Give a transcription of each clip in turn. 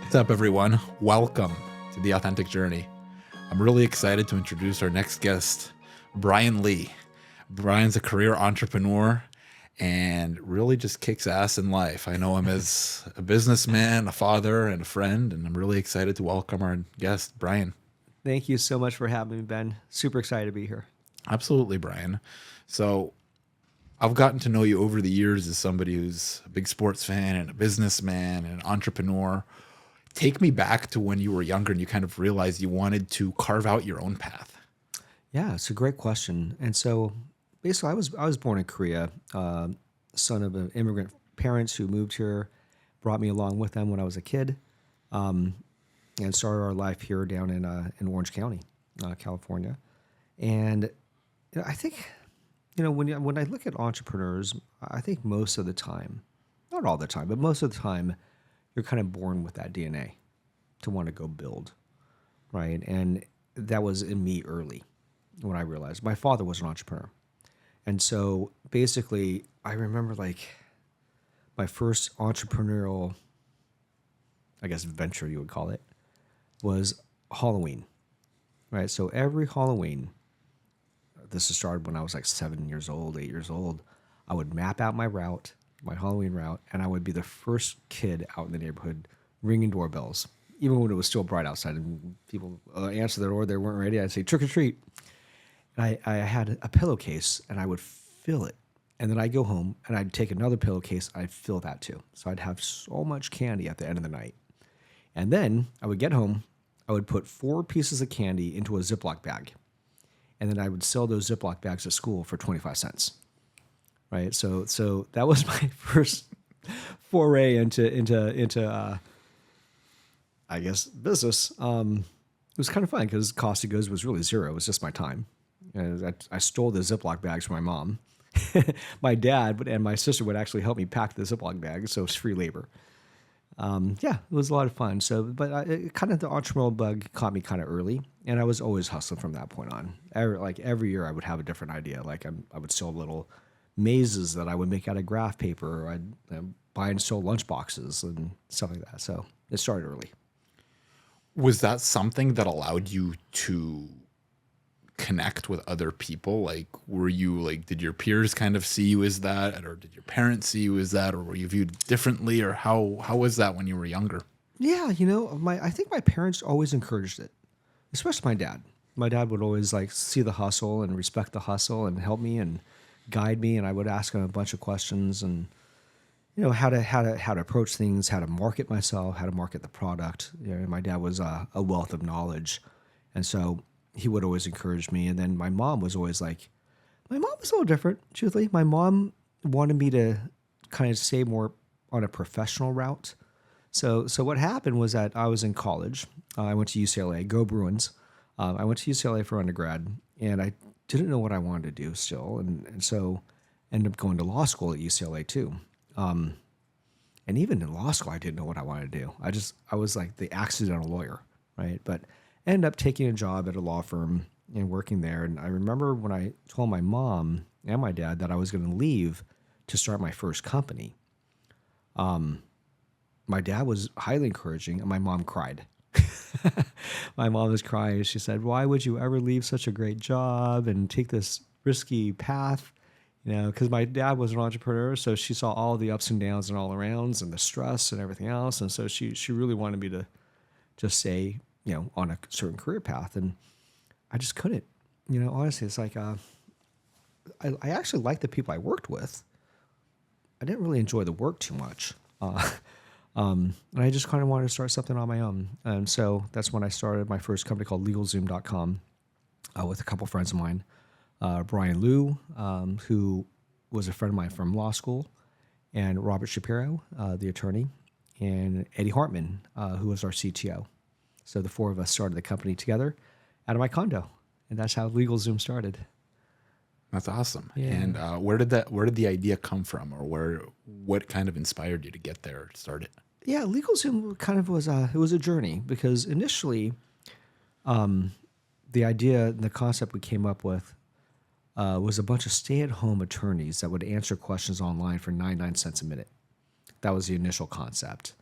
What's up, everyone? Welcome to The Authentic Journey. I'm really excited to introduce our next guest, Brian Lee. Brian's a career entrepreneur and really just kicks ass in life. I know him as a businessman, a father, and a friend, and I'm really excited to welcome our guest, Brian. Thank you so much for having me, Ben. Super excited to be here. Absolutely, Brian. So I've gotten to know you over the years as somebody who's a big sports fan and a businessman and an entrepreneur. Take me back to when you were younger and you kind of realized you wanted to carve out your own path. Yeah, it's a great question. And so basically, I was born in Korea, son of an immigrant parents who moved here, brought me along with them when I was a kid, and started our life here down in Orange County, California. And I think when I look at entrepreneurs, I think most of the time, not all the time, but most of the time, you're kind of born with that DNA to want to go build, right? And that was in me early when I realized my father was an entrepreneur. And so basically, I remember like my first entrepreneurial, I guess, venture you would call it, was Halloween, right? So every Halloween, this has started when I was like 7 years old, 8 years old, I would map out my route, my Halloween route, and I would be the first kid out in the neighborhood ringing doorbells, even when it was still bright outside and people answered the door, they weren't ready. I'd say trick or treat. And I had a pillowcase and I would fill it. And then I'd go home and I'd take another pillowcase. I'd fill that too. So I'd have so much candy at the end of the night. And then I would get home. I would put 4 pieces of candy into a Ziploc bag. And then I would sell those Ziploc bags at school for 25 cents. Right. So that was my first foray into I guess business. It was kind of fun because cost of goods was really zero. It was just my time. I stole the Ziploc bags from my mom. My dad and my sister would actually help me pack the Ziploc bags, so it's free labor. Yeah, it was a lot of fun. So, but kind of the entrepreneurial bug caught me kind of early, and I was always hustling from that point on. Every year, I would have a different idea. Like I would sell little mazes that I would make out of graph paper, or I'd buy and sell lunch boxes and stuff like that. So it started early. Was that something that allowed you to connect with other people? Like, were you like, did your peers kind of see you as that, or did your parents see you as that, or were you viewed differently, or how was that when you were younger? Yeah, I think my parents always encouraged it, especially my dad. My dad would always like see the hustle and respect the hustle and help me and guide me, and I would ask him a bunch of questions and how to approach things, how to market myself, how to market the product. My dad was a wealth of knowledge, and so he would always encourage me. And then my mom was always like, my mom was a little different, truthfully. My mom wanted me to kind of stay more on a professional route. So what happened was that I was in college. I went to UCLA, go Bruins. I went to UCLA for undergrad, and I didn't know what I wanted to do still. And so ended up going to law school at UCLA too. And even in law school, I didn't know what I wanted to do. I was like the accidental lawyer, right? But ended up taking a job at a law firm and working there. And I remember when I told my mom and my dad that I was going to leave to start my first company, my dad was highly encouraging and my mom cried. My mom was crying. She said, "Why would you ever leave such a great job and take this risky path?" Because my dad was an entrepreneur, so she saw all the ups and downs and all arounds and the stress and everything else. And so she really wanted me to just stay, on a certain career path. And I just couldn't, honestly, it's like, I actually liked the people I worked with. I didn't really enjoy the work too much. And I just kind of wanted to start something on my own. And so that's when I started my first company called LegalZoom.com with a couple friends of mine. Brian Liu, who was a friend of mine from law school, and Robert Shapiro, the attorney, and Eddie Hartman, who was our CTO. So the 4 of us started the company together out of my condo, and that's how LegalZoom started. That's awesome. Yeah. And where did the idea come from, or what kind of inspired you to get there, start it? Yeah, LegalZoom kind of was a journey, because initially, the idea, the concept we came up with was a bunch of stay-at-home attorneys that would answer questions online for 99 cents a minute. That was the initial concept.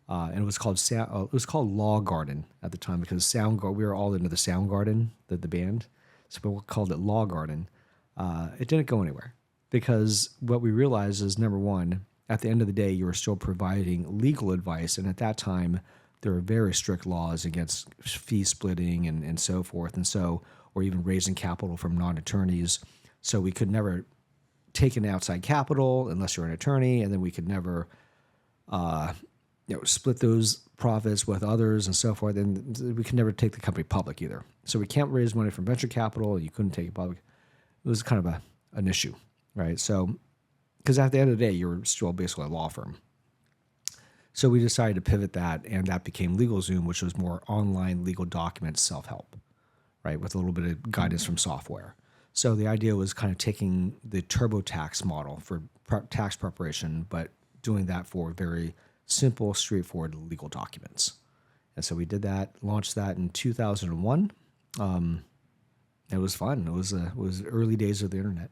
and it was called it was called Law Garden at the time because we were all into the Soundgarden, the band, so we called it Law Garden. It didn't go anywhere because what we realized is number one, at the end of the day, you were still providing legal advice, and at that time, there were very strict laws against fee splitting and so forth, and so or even raising capital from non-attorneys. So we could never take an outside capital unless you're an attorney, and then we could never split those profits with others and so forth. And we could never take the company public either. So we can't raise money from venture capital. You couldn't take it public. It was kind of an issue, right? So, because at the end of the day, you're still basically a law firm. So we decided to pivot that, and that became LegalZoom, which was more online legal documents self-help, right, with a little bit of guidance from software. So the idea was kind of taking the TurboTax model for tax preparation, but doing that for very simple, straightforward legal documents. And so we did that, launched that in 2001. It was fun. It was early days of the internet.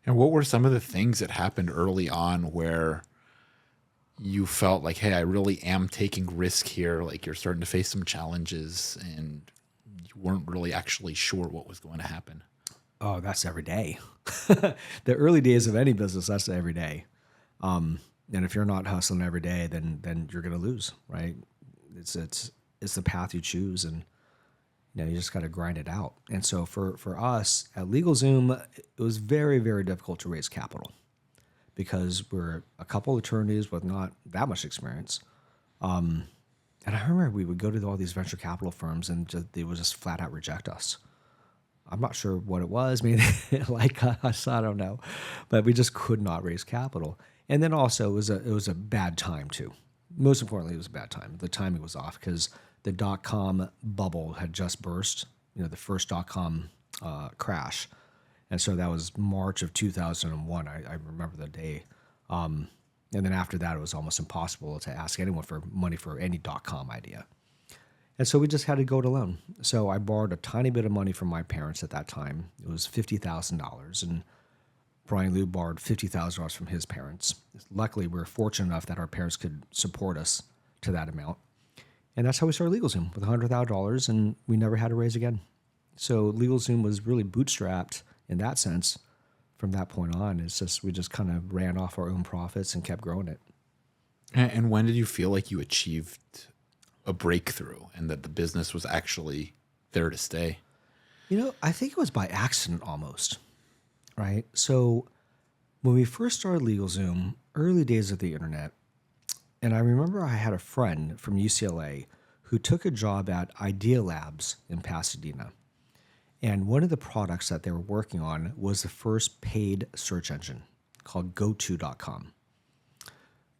And what were some of the things that happened early on where you felt like, hey, I really am taking risk here, like you're starting to face some challenges and you weren't really actually sure what was going to happen? Oh, that's every day. The early days of any business, that's every day. And if you're not hustling every day, then you're going to lose, right? It's the path you choose, and you just got to grind it out. And so for us at LegalZoom, it was very, very difficult to raise capital because we're a couple of attorneys with not that much experience. And I remember we would go to all these venture capital firms and they would just flat out reject us. I'm not sure what it was. Maybe they didn't like us. I don't know. But we just could not raise capital. And then also it was a bad time too. Most importantly, it was a bad time. The timing was off because the dot-com bubble had just burst, the first dot-com crash. And so that was March of 2001. I remember the day. And then after that, it was almost impossible to ask anyone for money for any dot-com idea. And so we just had to go it alone. So I borrowed a tiny bit of money from my parents at that time. It was $50,000. And Brian Liu borrowed $50,000 from his parents. Luckily, we were fortunate enough that our parents could support us to that amount. And that's how we started LegalZoom, with $100,000, and we never had to raise again. So LegalZoom was really bootstrapped in that sense from that point on. It's just we just kind of ran off our own profits and kept growing it. And when did you feel like you achieved a breakthrough and that the business was actually there to stay? I think it was by accident almost, right? So when we first started LegalZoom, early days of the internet, and I remember I had a friend from UCLA who took a job at Idea Labs in Pasadena. And one of the products that they were working on was the first paid search engine called GoTo.com.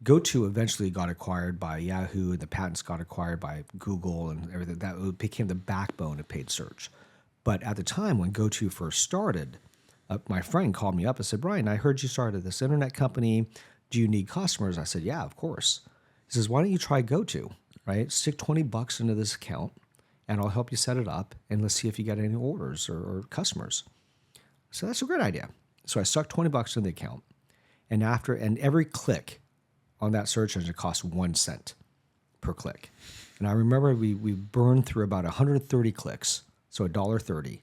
GoTo eventually got acquired by Yahoo, and the patents got acquired by Google and everything. That became the backbone of paid search. But at the time when GoTo first started, my friend called me up and said, Brian, I heard you started this internet company. Do you need customers? I said, yeah, of course. He says, why don't you try GoTo, right? Stick $20 into this account and I'll help you set it up and let's see if you get any orders or customers. So that's a great idea. So I stuck $20 in the account, and every click on that search engine cost 1 cent per click. And I remember we burned through about 130 clicks, so $1.30,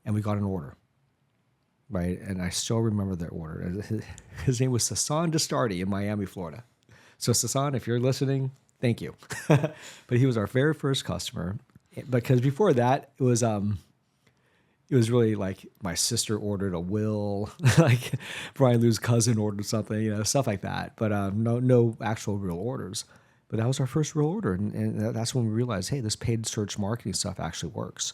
and we got an order, right? And I still remember that order. His name was Sasan Dastardi in Miami, Florida. So Sasan, if you're listening, thank you. But he was our very first customer, because before that, it was really like my sister ordered a will, like Brian Liu's cousin ordered something, stuff like that. But no actual real orders. But that was our first real order. And that's when we realized, hey, this paid search marketing stuff actually works.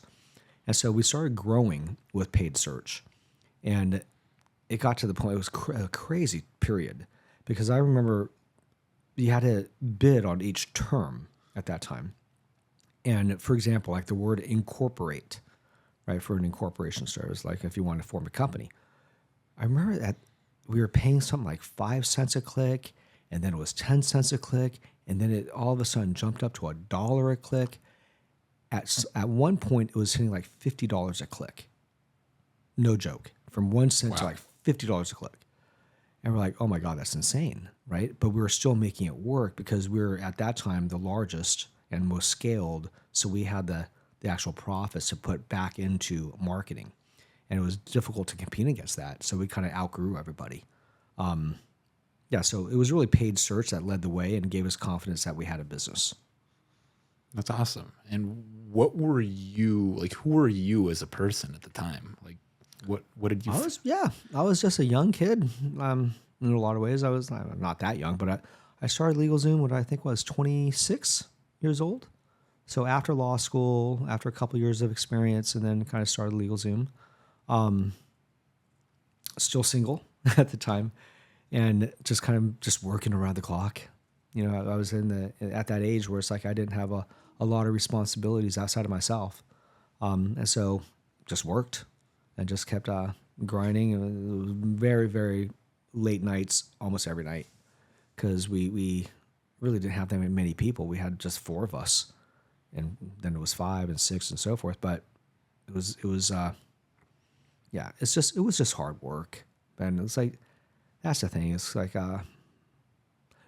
And so we started growing with paid search. And it got to the point, it was a crazy period. Because I remember you had to bid on each term at that time. And for example, like the word incorporate, right, for an incorporation service, like if you want to form a company. I remember that we were paying something like 5 cents a click, and then it was 10 cents a click, and then it all of a sudden jumped up to $1 a click. At one point, it was hitting like $50 a click. No joke. From 1 cent to like $50 a click. And we're like, oh my God, that's insane, right? But we were still making it work because we were at that time the largest and most scaled. So we had the actual profits to put back into marketing. And it was difficult to compete against that. So we kind of outgrew everybody. Yeah, so it was really paid search that led the way and gave us confidence that we had a business. That's awesome. And what were you like? Who were you as a person at the time? Like, what did you? I was just a young kid. In a lot of ways, I was not that young, but I started LegalZoom when I think was 26 years old. So after law school, after a couple years of experience, and then kind of started LegalZoom. Still single at the time, and just kind of just working around the clock. You know, I was at that age where it's like I didn't have a lot of responsibilities outside of myself, and so just worked and just kept grinding. It was very, very late nights, almost every night, because we really didn't have that many people. We had just 4 of us, and then it was 5 and 6 and so forth. But it was yeah, it was just hard work, and it's like that's the thing. It's like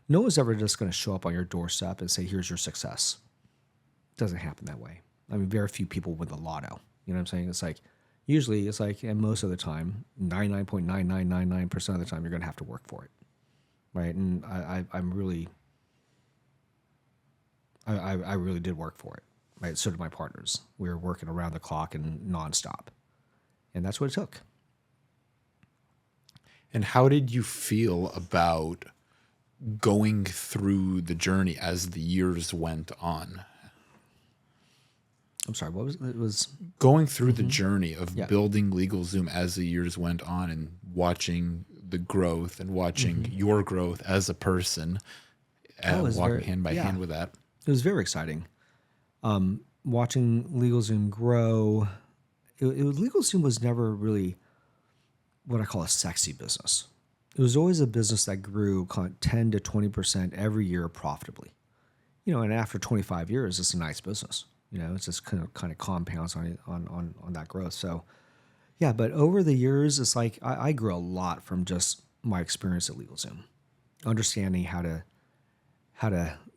no one's ever just going to show up on your doorstep and say, "Here's your success." It doesn't happen that way. I mean, very few people win the lotto. You know what I'm saying? It's like usually it's like, and most of the time, 99.9999% of the time, you're going to have to work for it, right? And I'm really, I really did work for it, right? So did my partners. We were working around the clock and nonstop, and that's what it took. And how did you feel about going through the journey as the years went on? I'm sorry, what was it? Was going through the journey of Yeah. building LegalZoom as the years went on and watching the growth and watching your growth as a person, That was walking very- hand by yeah. hand with that. It was very exciting. Watching LegalZoom grow. LegalZoom was never really what I call a sexy business. It was always a business that grew 10 to 20% every year profitably. You know, and after 25 years, it's a nice business. You know, it's just kind of compounds on that growth. So, yeah, but over the years, it's like I grew a lot from just my experience at LegalZoom, understanding how to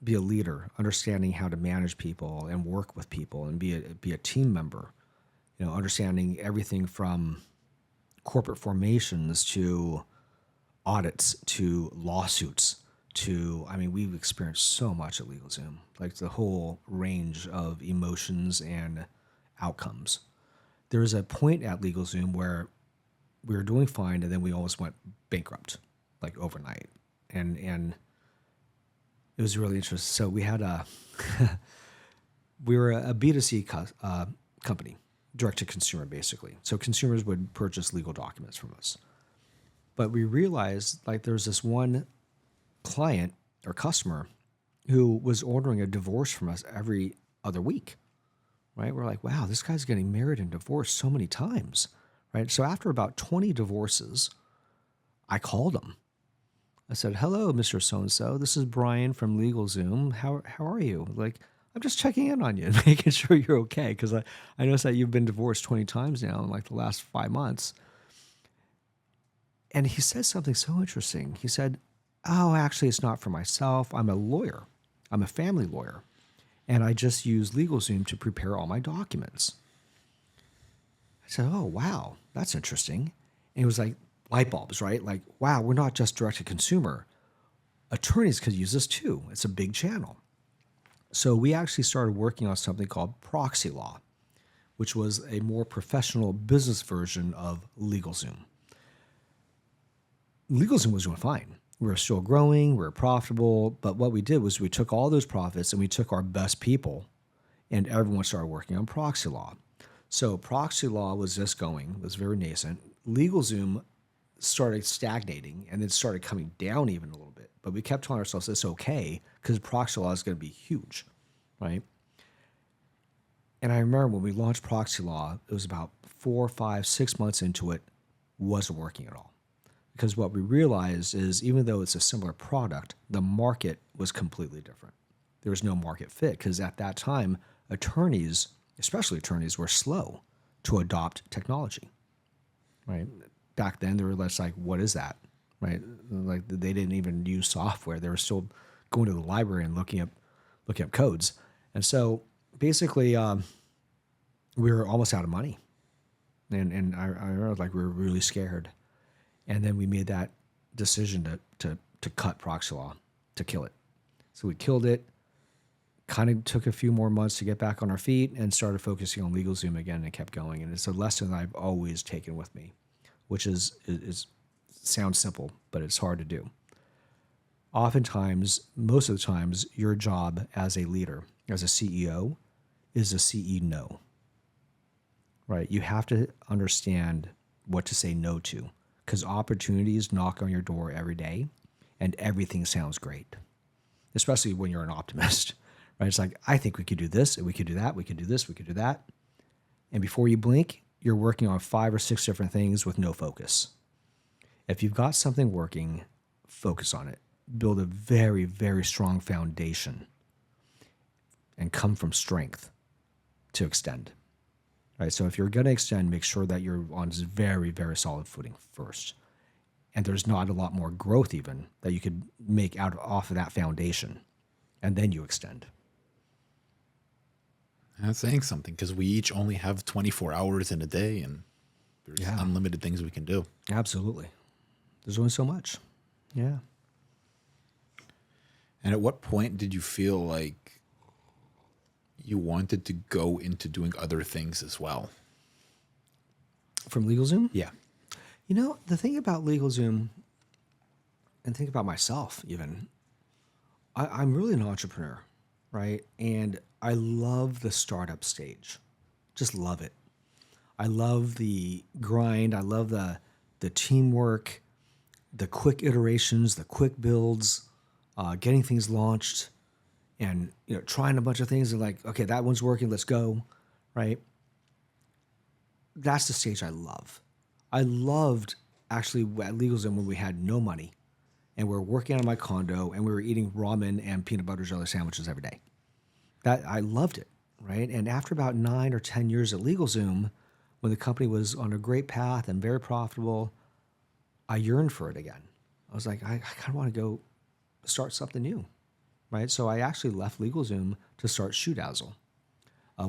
be a leader, understanding how to manage people and work with people and be a team member. You know, understanding everything from corporate formations to audits to lawsuits to, I mean, we've experienced so much at LegalZoom, like the whole range of emotions and outcomes. There was a point at LegalZoom where we were doing fine and then we almost went bankrupt, like overnight. And it was really interesting. So we had we were a B2C company, direct to consumer, basically. So consumers would purchase legal documents from us. But we realized like there's this one client or customer who was ordering a divorce from us every other week, right? We're like, wow, this guy's getting married and divorced so many times, right? So after about 20 divorces, I called him. I said, hello, Mr. So-and-so. This is Brian from LegalZoom. How are you? Like, I'm just checking in on you and making sure you're okay. Because I noticed that you've been divorced 20 times now in like the last 5 months. And he said something so interesting. He said, oh, actually, it's not for myself. I'm a lawyer. I'm a family lawyer. And I just use LegalZoom to prepare all my documents. I said, oh, wow, that's interesting. And it was like light bulbs, right? Like, wow, we're not just direct to consumer. Attorneys could use this too. It's a big channel. So we actually started working on something called proxy law, which was a more professional business version of LegalZoom. LegalZoom was doing fine. We were still growing, we were profitable, but what we did was we took all those profits and we took our best people and everyone started working on proxy law. So proxy law was just going, was very nascent. LegalZoom started stagnating and then started coming down even a little bit. But we kept telling ourselves it's okay because proxy law is going to be huge, right? And I remember when we launched proxy law, it was about 4, 5, 6 months into it, wasn't working at all. Because what we realized is even though it's a similar product, the market was completely different. There was no market fit because at that time, attorneys, especially attorneys, were slow to adopt technology, right? Back then, they were less like, what is that? right? Like they didn't even use software. They were still going to the library and looking up codes. And so basically, we were almost out of money. And I remember like we were really scared. And then we made that decision to cut Proxy Law, to kill it. So we killed it, kind of took a few more months to get back on our feet and started focusing on LegalZoom again and kept going. And it's a lesson that I've always taken with me, which is sounds simple, but it's hard to do. Oftentimes, most of the times, your job as a leader, as a CEO, is to say no, right? You have to understand what to say no to, because opportunities knock on your door every day and everything sounds great, especially when you're an optimist, right? It's like, I think we could do this and we could do that. We could do this, we could do that. And before you blink, you're working on 5 or 6 different things with no focus. If you've got something working, focus on it. Build a very, very strong foundation and come from strength to extend. Right? So if you're going to extend, make sure that you're on very, very solid footing first. And there's not a lot more growth even that you could make off of that foundation. And then you extend. That's saying something, because we each only have 24 hours in a day and there's unlimited things we can do. Absolutely. There's only so much. Yeah. And at what point did you feel like you wanted to go into doing other things as well? From LegalZoom? Yeah. You know, the thing about LegalZoom, and think about myself even, I'm really an entrepreneur, right? And I love the startup stage. Just love it. I love the grind. I love the teamwork, the quick iterations, the quick builds, getting things launched, and trying a bunch of things and like, okay, that one's working, let's go, right? That's the stage I love. I loved actually at LegalZoom when we had no money and we were working out of my condo and we were eating ramen and peanut butter jelly sandwiches every day. That I loved it, right? And after about 9 or 10 years at LegalZoom, when the company was on a great path and very profitable, I yearned for it again. I was like, I kind of want to go start something new, right? So I actually left LegalZoom to start ShoeDazzle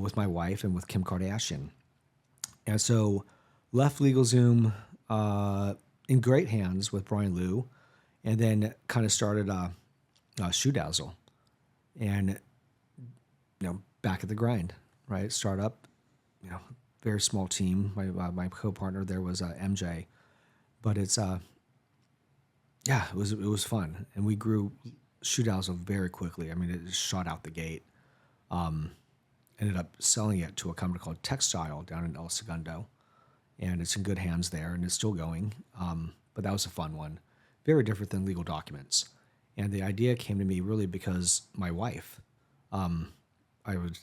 with my wife and with Kim Kardashian. And so left LegalZoom in great hands with Brian Liu, and then kind of started ShoeDazzle. And, back at the grind, right? Startup, very small team. My co-partner there was MJ. But it's it was fun, and we grew ShoeDazzle very quickly. I mean, it just shot out the gate. Ended up selling it to a company called Textile down in El Segundo, and it's in good hands there, and it's still going. But that was a fun one, very different than legal documents. And the idea came to me really because my wife,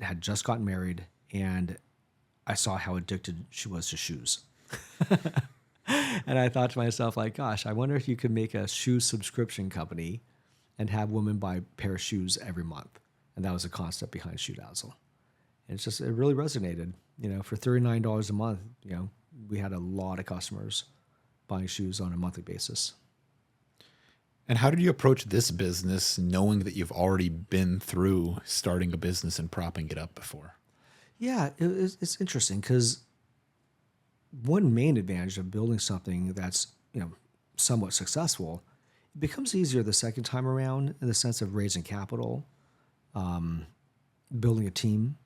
had just gotten married, and I saw how addicted she was to shoes. And I thought to myself, like, gosh, I wonder if you could make a shoe subscription company and have women buy a pair of shoes every month. And that was the concept behind ShoeDazzle. And it really resonated. For $39 a month, we had a lot of customers buying shoes on a monthly basis. And how did you approach this business knowing that you've already been through starting a business and propping it up before? Yeah, it's interesting because one main advantage of building something that's, somewhat successful, it becomes easier the second time around in the sense of raising capital, building a team,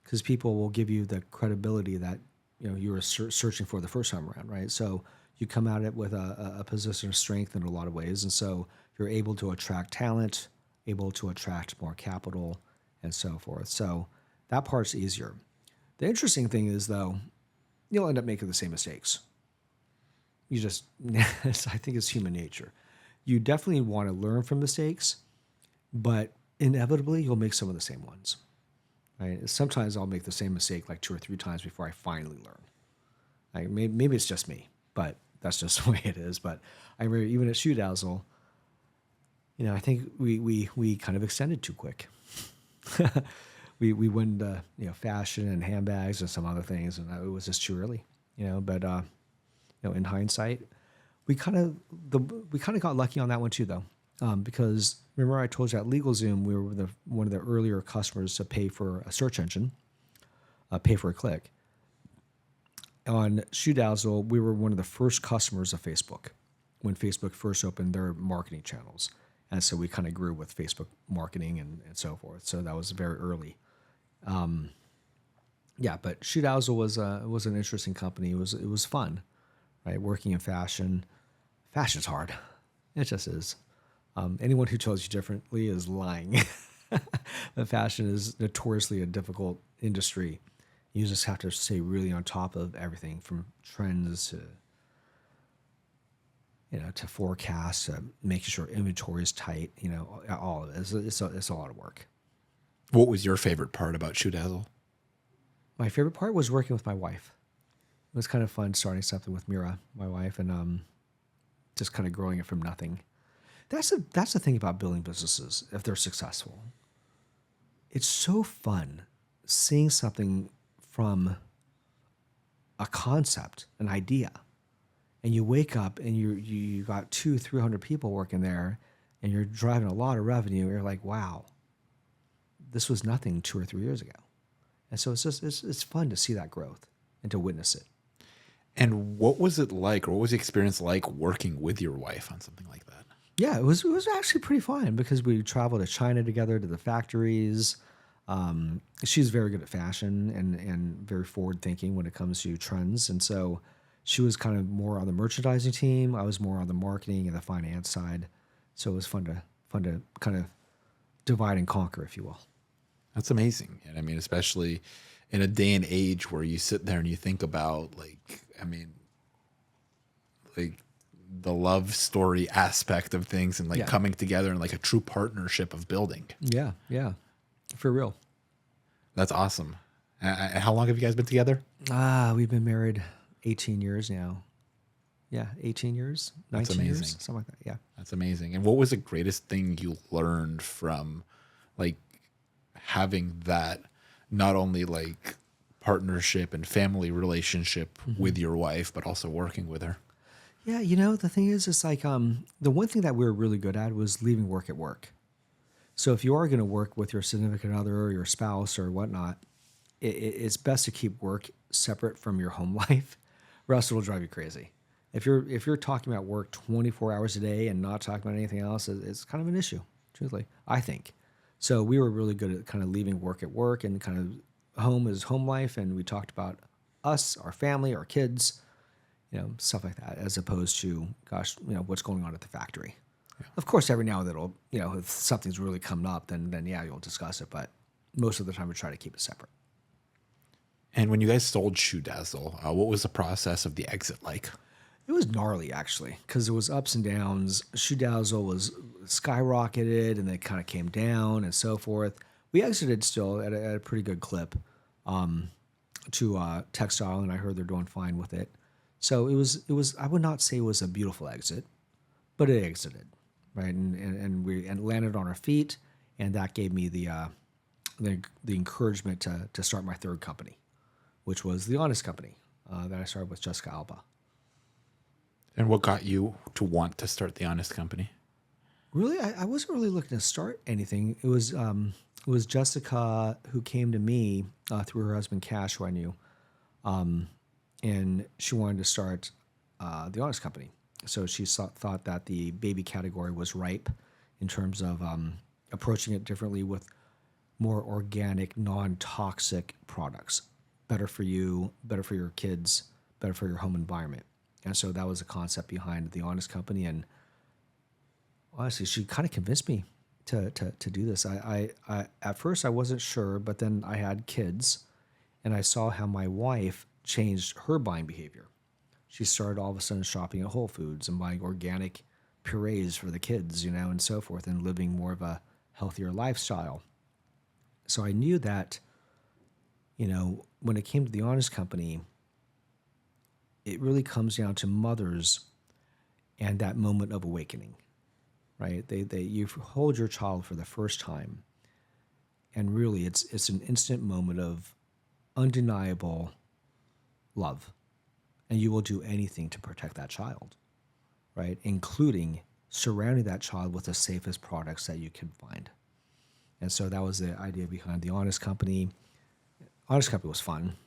because people will give you the credibility that, you were searching for the first time around, right? So you come at it with a position of strength in a lot of ways. And so you're able to attract talent, able to attract more capital, and so forth. So that part's easier. The interesting thing is, though, you'll end up making the same mistakes. I think it's human nature. You definitely want to learn from mistakes, but inevitably you'll make some of the same ones. Right? Sometimes I'll make the same mistake like 2 or 3 times before I finally learn. Like maybe it's just me, but that's just the way it is. But I remember even at ShoeDazzle, I think we kind of extended too quick. We went fashion and handbags and some other things, and it was just too early. But in hindsight, we kind of got lucky on that one too, though, because remember I told you at LegalZoom we were one of the earlier customers to pay for a search engine, pay for a click. On ShoeDazzle, we were one of the first customers of Facebook when Facebook first opened their marketing channels, and so we kind of grew with Facebook marketing and so forth. So that was very early. Yeah, but ShoeDazzle was an interesting company. It was fun, right? Working in fashion. Fashion's hard. It just is. Anyone who tells you differently is lying. But fashion is notoriously a difficult industry. You just have to stay really on top of everything from trends to forecasts, to making sure inventory is tight. All of it. It's a lot of work. What was your favorite part about ShoeDazzle? My favorite part was working with my wife. It was kind of fun starting something with Mira, my wife, and just kind of growing it from nothing. That's the thing about building businesses, if they're successful. It's so fun seeing something from a concept, an idea, and you wake up and you got 200-300 people working there, and you're driving a lot of revenue. You're like, wow, this was nothing 2 or 3 years ago. And so it's fun to see that growth and to witness it. And what was it like, or what was the experience like working with your wife on something like that? Yeah, it was actually pretty fun because we traveled to China together to the factories. She's very good at fashion and very forward thinking when it comes to trends. And so she was kind of more on the merchandising team. I was more on the marketing and the finance side. So it was fun to kind of divide and conquer, if you will. That's amazing. And I mean, especially in a day and age where you sit there and you think about the love story aspect of things and coming together and like a true partnership of building. Yeah. For real. That's awesome. How long have you guys been together? We've been married 18 years now. Yeah, 18 years, 19 years, something like that. Yeah. That's amazing. And what was the greatest thing you learned from having that, not only partnership and family relationship with your wife, but also working with her? Yeah, the thing is, it's the one thing that we were really good at was leaving work at work. So if you are going to work with your significant other or your spouse or whatnot, it's best to keep work separate from your home life, or else it'll drive you crazy. If you're talking about work 24 hours a day and not talking about anything else, it's kind of an issue, truthfully, I think. So we were really good at kind of leaving work at work, and kind of home is home life, and we talked about us, our family, our kids, stuff like that, as opposed to, what's going on at the factory. Yeah. Of course, every now and then, if something's really coming up, then yeah, you'll discuss it, but most of the time we try to keep it separate. And when you guys sold ShoeDazzle, what was the process of the exit like? It was gnarly, actually, because it was ups and downs. ShoeDazzle was skyrocketed, and then it kind of came down and so forth. We exited still at a pretty good clip to textile, and I heard they're doing fine with it. So it was. I would not say it was a beautiful exit, but it exited, right? And we landed on our feet, and that gave me the encouragement to start my third company, which was The Honest Company that I started with Jessica Alba. And what got you to want to start The Honest Company? Really, I wasn't really looking to start anything. It was Jessica who came to me through her husband Cash, who I knew, and she wanted to start The Honest Company. So she thought that the baby category was ripe in terms of approaching it differently with more organic, non-toxic products. Better for you, better for your kids, better for your home environment. And so that was the concept behind The Honest Company. And honestly, she kind of convinced me to do this. I at first I wasn't sure, but then I had kids, and I saw how my wife changed her buying behavior. She started all of a sudden shopping at Whole Foods and buying organic purees for the kids, and so forth, and living more of a healthier lifestyle. So I knew that, when it came to The Honest Company, it really comes down to mothers and that moment of awakening, right? You hold your child for the first time, and really it's an instant moment of undeniable love, and you will do anything to protect that child. right? Including surrounding that child with the safest products that you can find. And so that was the idea behind the Honest Company. Honest Company was fun.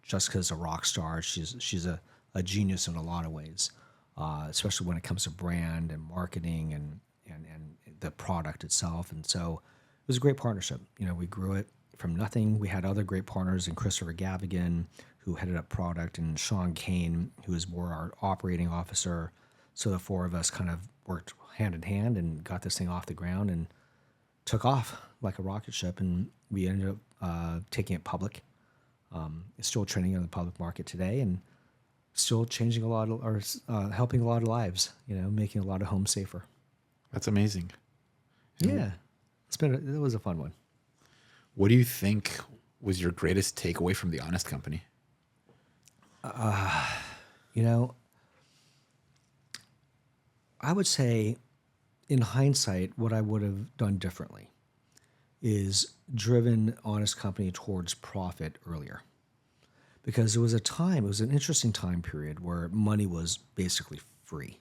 Jessica's a rock star. She's a genius in a lot of ways, especially when it comes to brand and marketing and the product itself. And so it was a great partnership. You know, we grew it from nothing. We had other great partners in Christopher Gavigan, who headed up product, and Sean Kane, who was more our operating officer. So the four of us kind of worked hand in hand and got this thing off the ground and took off like a rocket ship. And we ended up taking it public. It's still trading on the public market today, and still changing a lot of, or helping a lot of lives. You know, making a lot of homes safer. That's amazing. Yeah, it was a fun one. What do you think was your greatest takeaway from the Honest Company? You know, I would say, in hindsight, what I would have done differently is driven Honest Company towards profit earlier. Because there was it was an interesting time period where money was basically free.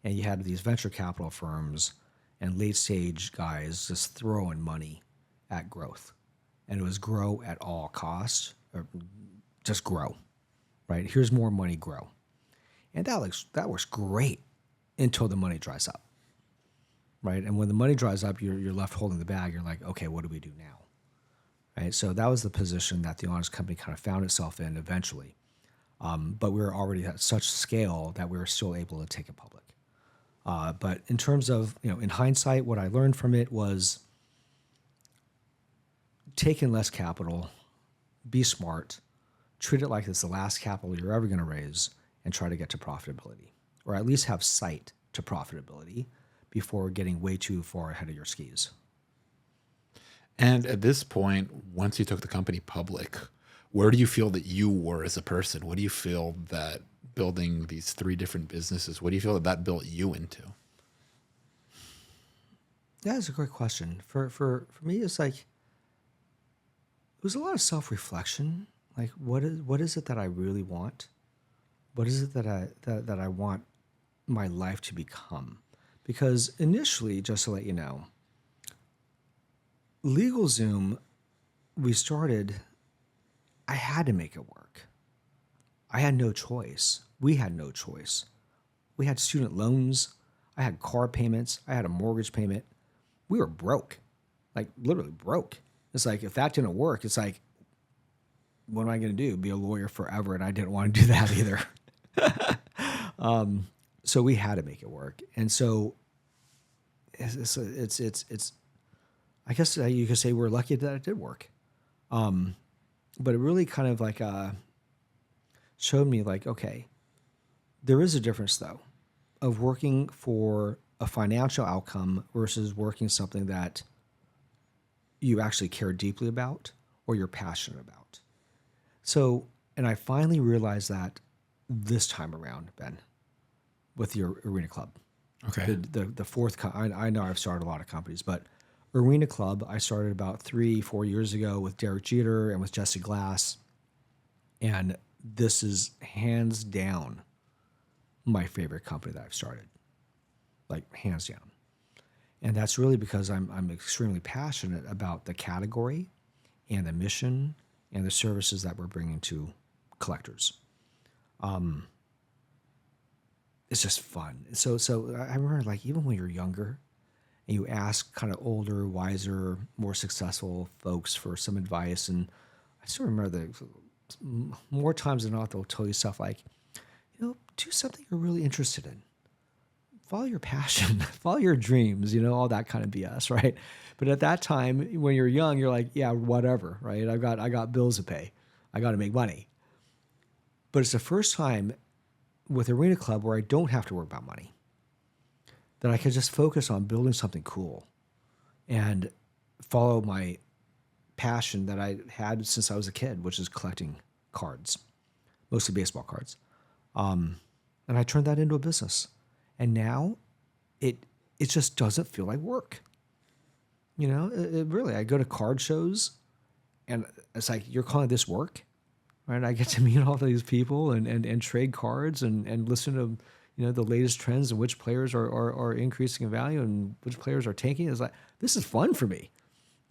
And you had these venture capital firms and late stage guys just throwing money at growth. And it was grow at all costs, or just grow, right? Here's more money, grow. And that works great until the money dries up, right? And when the money dries up, you're left holding the bag. You're like, okay, what do we do now? Right? So that was the position that the Honest Company kind of found itself in eventually. But we were already at such scale that we were still able to take it public. But in terms of, you know, in hindsight, what I learned from it was take in less capital, be smart, treat it like it's the last capital you're ever going to raise, and try to get to profitability, or at least have sight to profitability before getting way too far ahead of your skis. And at this point, once you took the company public, where do you feel that you were as a person? What do you feel that building these 3 different businesses, what do you feel that built you into? Yeah, that's a great question. For me, it's like, it was a lot of self-reflection. Like, what is it that I really want? What is it that I want my life to become? Because initially, just to let you know, LegalZoom, we started, I had to make it work. I had no choice. We had no choice. We had student loans. I had car payments. I had a mortgage payment. We were broke, like literally broke. It's like, if that didn't work, it's like, what am I going to do? Be a lawyer forever? And I didn't want to do that either. So we had to make it work. And so it's I guess you could say we're lucky that it did work. But it really kind of like showed me like, okay, there is a difference though of working for a financial outcome versus working something that you actually care deeply about or you're passionate about. So, and I finally realized that this time around, Ben, with your Arena Club. Okay. The fourth, I know I've started a lot of companies, but Arena Club, I started about 3-4 years ago with Derek Jeter and with Jesse Glass. And this is hands down my favorite company that I've started, like hands down. And that's really because I'm extremely passionate about the category and the mission and the services that we're bringing to collectors. It's just fun. So I remember, like, even when you're younger and you ask kind of older, wiser, more successful folks for some advice, and I still remember that more times than not, they'll tell you stuff like, you know, do something you're really interested in. Follow your passion, follow your dreams, you know, all that kind of BS, right? But at that time, when you're young, you're like, yeah, whatever, right? I got bills to pay. I got to make money. But it's the first time with Arena Club where I don't have to worry about money, that I can just focus on building something cool and follow my passion that I had since I was a kid, which is collecting cards, mostly baseball cards. And I turned that into a business. And now it just doesn't feel like work. You know, it really, I go to card shows and it's like, you're calling this work? Right? I get to meet all these people and trade cards and listen to, the latest trends and which players are increasing in value and which players are tanking. It's like, this is fun for me.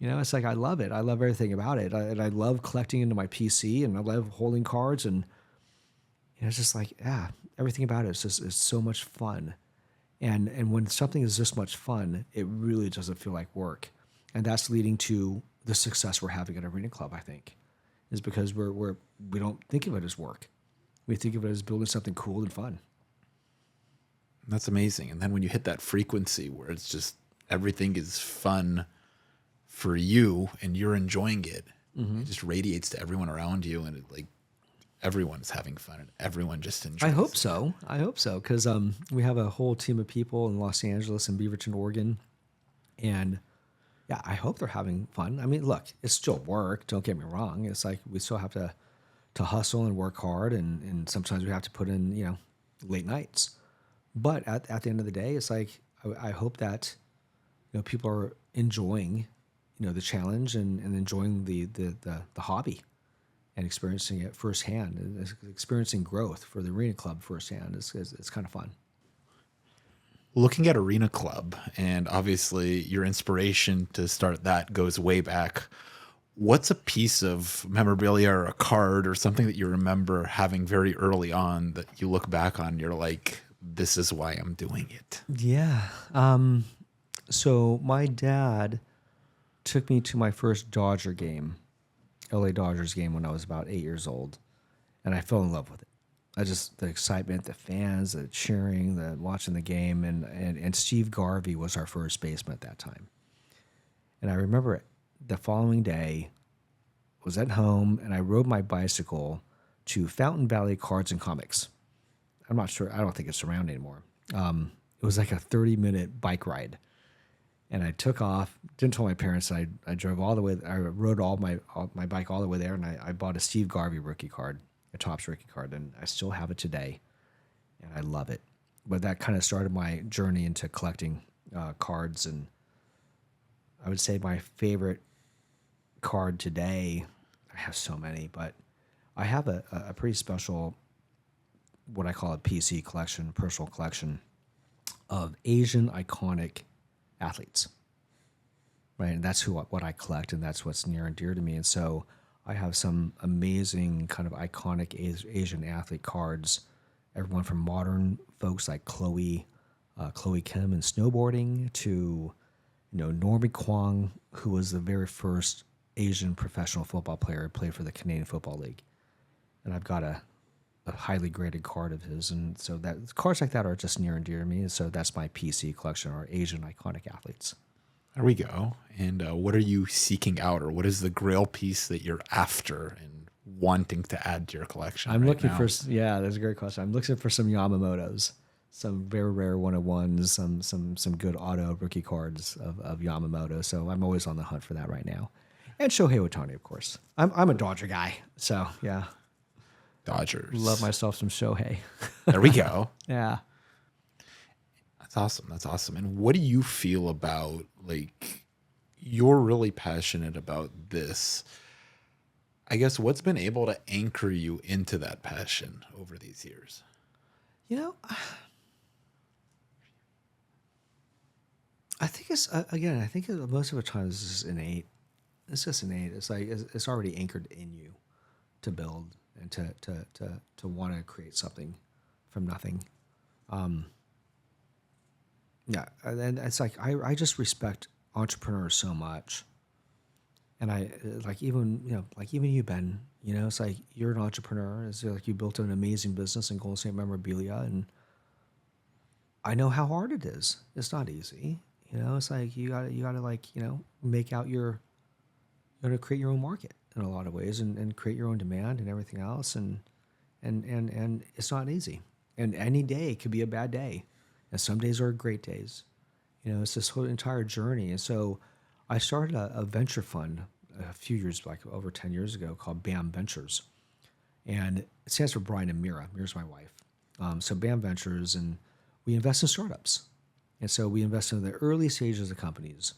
It's like, I love it. I love everything about it. And I love collecting into my PC, and I love holding cards, and it's just like, yeah, everything about it is just, it's so much fun. And when something is this much fun, it really doesn't feel like work. And that's leading to the success we're having at Arena Club, I think, is because we don't think of it as work. We think of it as building something cool and fun. That's amazing. And then when you hit that frequency where it's just everything is fun for you and you're enjoying it, it just radiates to everyone around you, and it, like, everyone's having fun and everyone just enjoys I hope it. so. I hope so, because we have a whole team of people in Los Angeles and Beaverton, Oregon, and yeah, I hope they're having fun. I mean, look, it's still work. Don't get me wrong. It's like we still have to hustle and work hard, and sometimes we have to put in late nights. But at the end of the day, it's like I hope that people are enjoying the challenge and enjoying the hobby and experiencing it firsthand, and experiencing growth for the Arena Club firsthand. It's kind of fun. Looking at Arena Club, and obviously your inspiration to start that goes way back. What's a piece of memorabilia or a card or something that you remember having very early on that you look back on and you're like, this is why I'm doing it? Yeah. So my dad took me to my first Dodger game, LA Dodgers game, when I was about 8 years old, and I fell in love with it. The excitement, the fans, the cheering, the watching the game, and Steve Garvey was our first baseman at that time. And I remember the following day was at home, and I rode my bicycle to Fountain Valley Cards and Comics. I'm not sure. I don't think it's around anymore. It was like a 30-minute bike ride. And I took off, didn't tell my parents. I drove all the way. I rode my bike all the way there, and I bought a Steve Garvey rookie card, a Topps rookie card, and I still have it today, and I love it. But that kind of started my journey into collecting cards, and I would say my favorite card today, I have so many, but I have a pretty special, what I call a PC collection, personal collection of Asian iconic athletes, right? And that's what I collect, and that's what's near and dear to me. And so I have some amazing kind of iconic Asian athlete cards, everyone from modern folks like Chloe Kim in snowboarding to Normie Kwong, who was the very first Asian professional football player who played for the Canadian Football League. And I've got a highly graded card of his, and so that cards like that are just near and dear to me. And so that's my PC collection, or Asian iconic athletes. There we go. And what are you seeking out, or what is the grail piece that you're after and wanting to add to your collection? I'm looking now? That's a great question. I'm looking for some Yamamotos, some very rare 101s, some good auto rookie cards of Yamamoto. So I'm always on the hunt for that right now. And Shohei Ohtani, of course. I'm a Dodger guy, so yeah. Dodgers. Love myself some Shohei. There we go. Yeah. That's awesome. That's awesome. And what do you feel about, like, you're really passionate about this. I guess what's been able to anchor you into that passion over these years? I think I think most of the time this is innate. It's just innate. It's like it's already anchored in you to build and to want to create something from nothing. Yeah, and it's like I just respect entrepreneurs so much, and I like even you, Ben. It's like you're an entrepreneur. It's like you built an amazing business in Golden State Memorabilia, and I know how hard it is. It's not easy. It's like you gotta like make out you gotta create your own market in a lot of ways, and create your own demand and everything else, and it's not easy. And any day could be a bad day, and some days are great days. It's this whole entire journey. And so I started a venture fund a few years, like over 10 years ago, called BAM Ventures, and it stands for Brian and Mira. Mira's my wife. So BAM Ventures, and we invest in startups. And so we invest in the early stages of companies,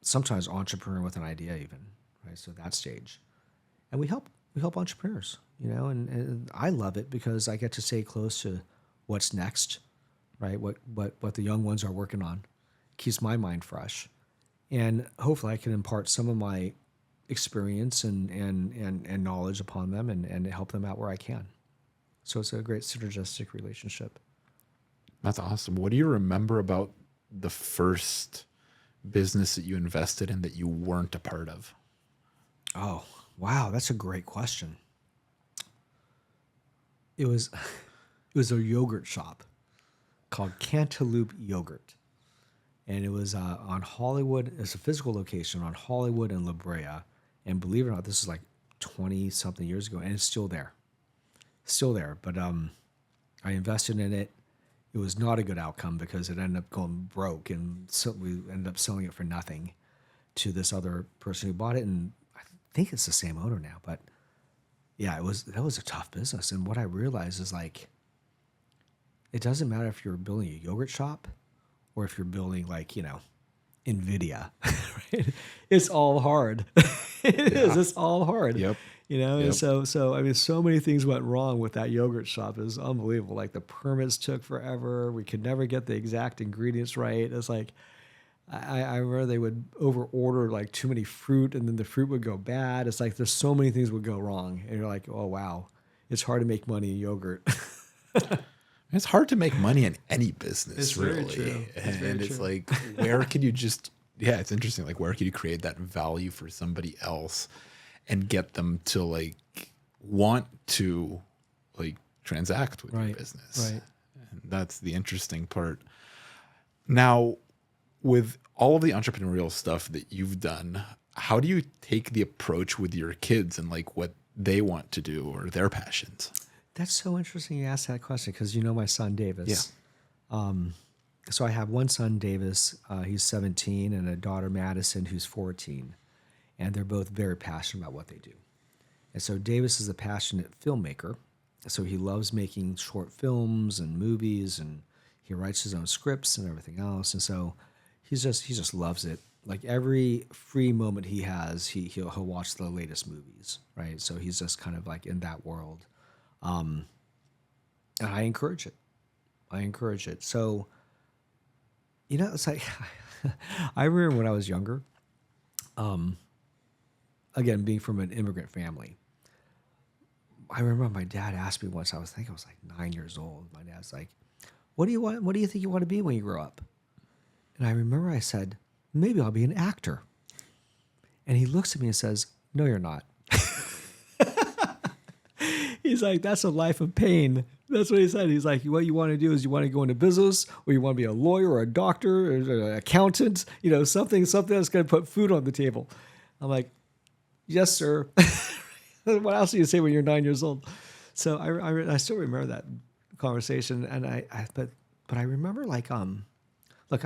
sometimes entrepreneur with an idea even, right? So that stage. And we help entrepreneurs, and I love it because I get to stay close to what's next, right? What the young ones are working on. Keeps my mind fresh. And hopefully I can impart some of my experience and knowledge upon them and help them out where I can. So it's a great synergistic relationship. That's awesome. What do you remember about the first business that you invested in that you weren't a part of? Oh, wow. That's a great question. It was a yogurt shop called Cantaloupe Yogurt. And it was on Hollywood. It's a physical location on Hollywood and La Brea. And believe it or not, this is like 20 something years ago, and it's still there. Still there. But I invested in it. It was not a good outcome because it ended up going broke, and so we ended up selling it for nothing to this other person who bought it. And I think it's the same owner now. But yeah, that was a tough business. And what I realized is like, it doesn't matter if you're building a yogurt shop or if you're building like, NVIDIA, right? It's all hard. It is. It's all hard. Yep. And so I mean, so many things went wrong with that yogurt shop. It was unbelievable. Like the permits took forever. We could never get the exact ingredients right. It's like, I remember they would over order like too many fruit, and then the fruit would go bad. It's like there's so many things would go wrong, and you're like, oh wow, it's hard to make money in yogurt. It's hard to make money in any business, It's really. very true. It's And very it's true. like, where could you just, yeah, it's interesting. Like, where could you create that value for somebody else and get them to like want to like transact with your business? Right. And that's the interesting part. Now, with all of the entrepreneurial stuff that you've done, how do you take the approach with your kids and like what they want to do or their passions? That's so interesting you asked that question because my son Davis. Yeah. So I have one son, Davis, he's 17, and a daughter, Madison, who's 14. And they're both very passionate about what they do. And so Davis is a passionate filmmaker. So he loves making short films and movies, and he writes his own scripts and everything else. And so he just loves it. Like every free moment he has, he'll watch the latest movies, right? So he's just kind of like in that world. And I encourage it. So, it's like, I remember when I was younger, again, being from an immigrant family, I remember my dad asked me once, I think I was like 9 years old. My dad's like, what do you think you want to be when you grow up? And I remember I said, maybe I'll be an actor. And he looks at me and says, no, you're not. He's like, that's a life of pain. That's what he said. He's like, what you want to do is you want to go into business, or you want to be a lawyer or a doctor or an accountant, something that's going to put food on the table. I'm like, yes, sir. What else do you say when you're 9 years old? So I still remember that conversation. And but I remember like, look,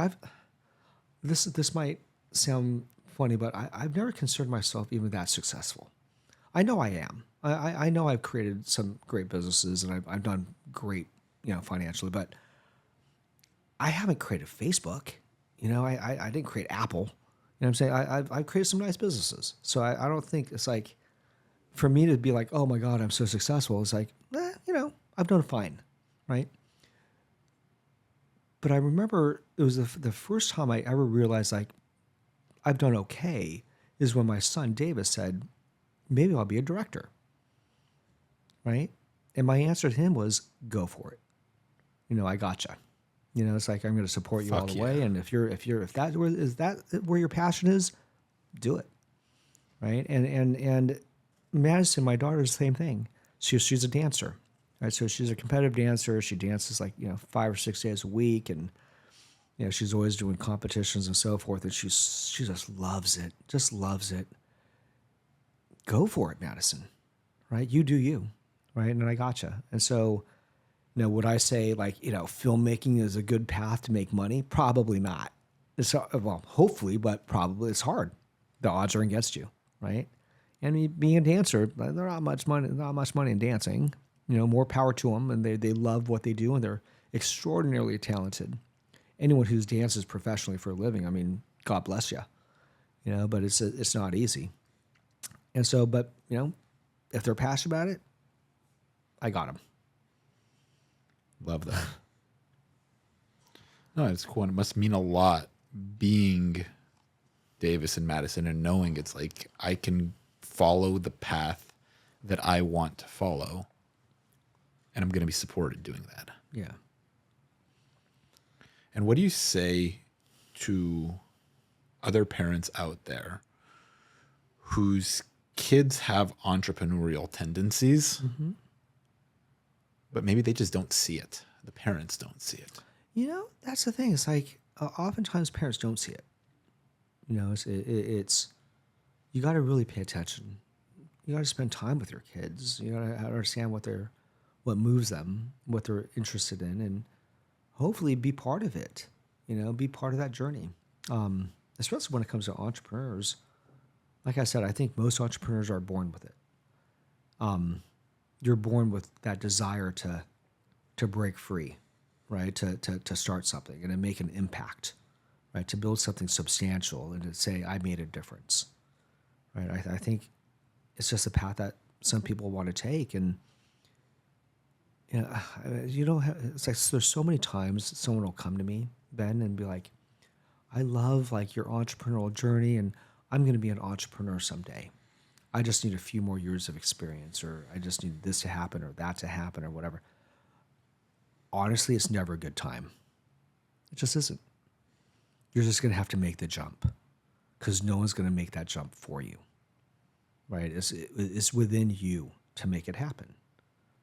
this might sound funny, but I've never considered myself even that successful. I know I am. I know I've created some great businesses and I've done great, financially, but I haven't created Facebook. I didn't create Apple. You know what I'm saying? I've created some nice businesses. So I don't think it's like, for me to be like, oh my God, I'm so successful. It's like, I've done fine, right? But I remember it was the first time I ever realized like I've done okay is when my son Davis said, maybe I'll be a director. Right? And my answer to him was, go for it. I gotcha. It's like, I'm going to support you all the way. And if that where your passion is, do it. Right? And Madison, my daughter, is the same thing. She's a dancer. Right? So she's a competitive dancer. She dances like, 5 or 6 days a week. And, she's always doing competitions and so forth. And she just loves it. Just loves it. Go for it, Madison. Right? You do you. Right? And I gotcha. And so, would I say like, filmmaking is a good path to make money? Probably not. Well, hopefully, but probably it's hard. The odds are against you, right? And being a dancer, there's not much money in dancing. More power to them, and they love what they do, and they're extraordinarily talented. Anyone who dances professionally for a living, I mean, God bless you. But it's not easy. And so, but if they're passionate about it, I got them. Love that. No, it's cool. And it must mean a lot being Davis and Madison and knowing it's like I can follow the path that I want to follow, and I'm going to be supported doing that. Yeah. And what do you say to other parents out there whose kids have entrepreneurial tendencies, but maybe they just don't see it? The parents don't see it. That's the thing. It's like oftentimes parents don't see it. It's you got to really pay attention. You got to spend time with your kids. You got to understand what moves them, what they're interested in, and hopefully be part of it. Be part of that journey. Especially when it comes to entrepreneurs. Like I said, I think most entrepreneurs are born with it. You're born with that desire to break free, right? To start something and to make an impact, right? To build something substantial and to say, I made a difference, right? I think it's just a path that some people want to take. And, it's like there's so many times someone will come to me, Ben, and be like, I love like your entrepreneurial journey and I'm going to be an entrepreneur someday. I just need a few more years of experience, or I just need this to happen or that to happen or whatever. Honestly, it's never a good time. It just isn't. You're just going to have to make the jump because no one's going to make that jump for you, right? It's within you to make it happen,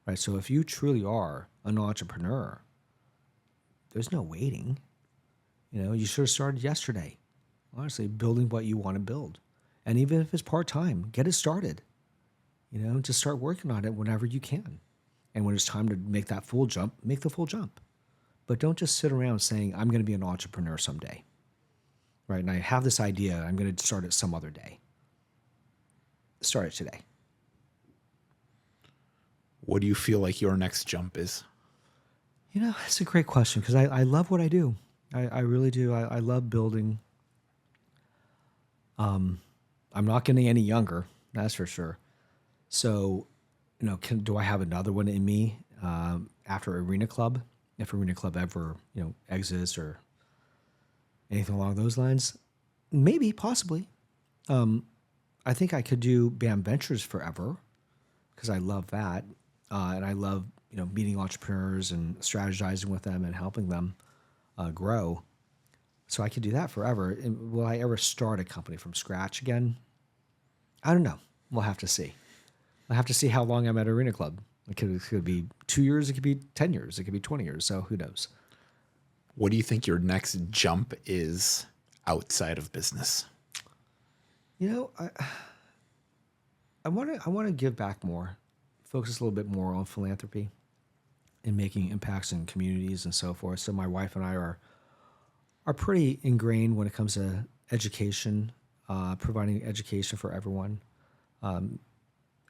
right? So if you truly are an entrepreneur, there's no waiting. You should have started yesterday, honestly, building what you want to build. And even if it's part-time, get it started. Just start working on it whenever you can. And when it's time to make that full jump, make the full jump. But don't just sit around saying, I'm going to be an entrepreneur someday, right? And I have this idea, I'm going to start it some other day. Start it today. What do you feel like your next jump is? It's a great question because I love what I do. I really do. I love building. I'm not getting any younger, that's for sure. So, do I have another one in me after Arena Club? If Arena Club ever, exits or anything along those lines? Maybe, possibly. I think I could do BAM Ventures forever because I love that. And I love, meeting entrepreneurs and strategizing with them and helping them grow. So I could do that forever. And will I ever start a company from scratch again? I don't know. We'll have to see. I'll have to see how long I'm at Arena Club. It could be 2 years. It could be 10 years. It could be 20 years. So who knows? What do you think your next jump is outside of business? I want to give back more, focus a little bit more on philanthropy and making impacts in communities and so forth. So my wife and I are pretty ingrained when it comes to education, providing education for everyone,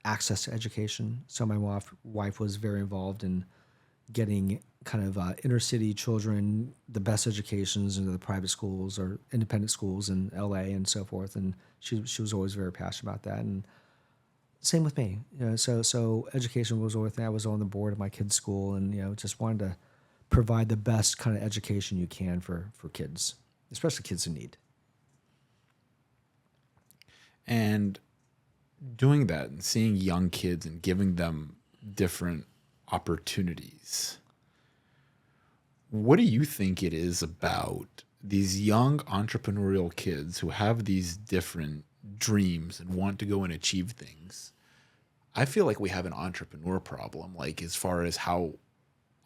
access to education. So my wife was very involved in getting kind of inner city children the best educations into the private schools or independent schools in LA and so forth. And she was always very passionate about that. And same with me. So education was always thing. I was on the board of my kids' school, and just wanted to provide the best kind of education you can for kids, especially kids in need. And doing that and seeing young kids and giving them different opportunities. What do you think it is about these young entrepreneurial kids who have these different dreams and want to go and achieve things? I feel like we have an entrepreneur problem, like as far as how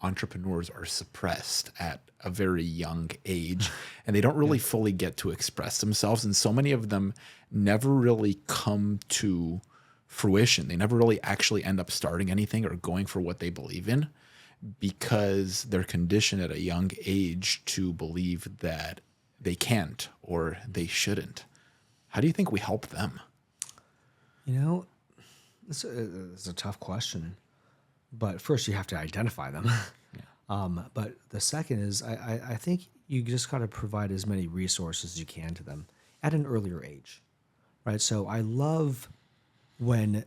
entrepreneurs are suppressed at a very young age and they don't really fully get to express themselves. And so many of them never really come to fruition. They never really actually end up starting anything or going for what they believe in because they're conditioned at a young age to believe that they can't or they shouldn't. How do you think we help them? It's a tough question, but first you have to identify them. But the second is I think you just got to provide as many resources as you can to them at an earlier age, right? So I love when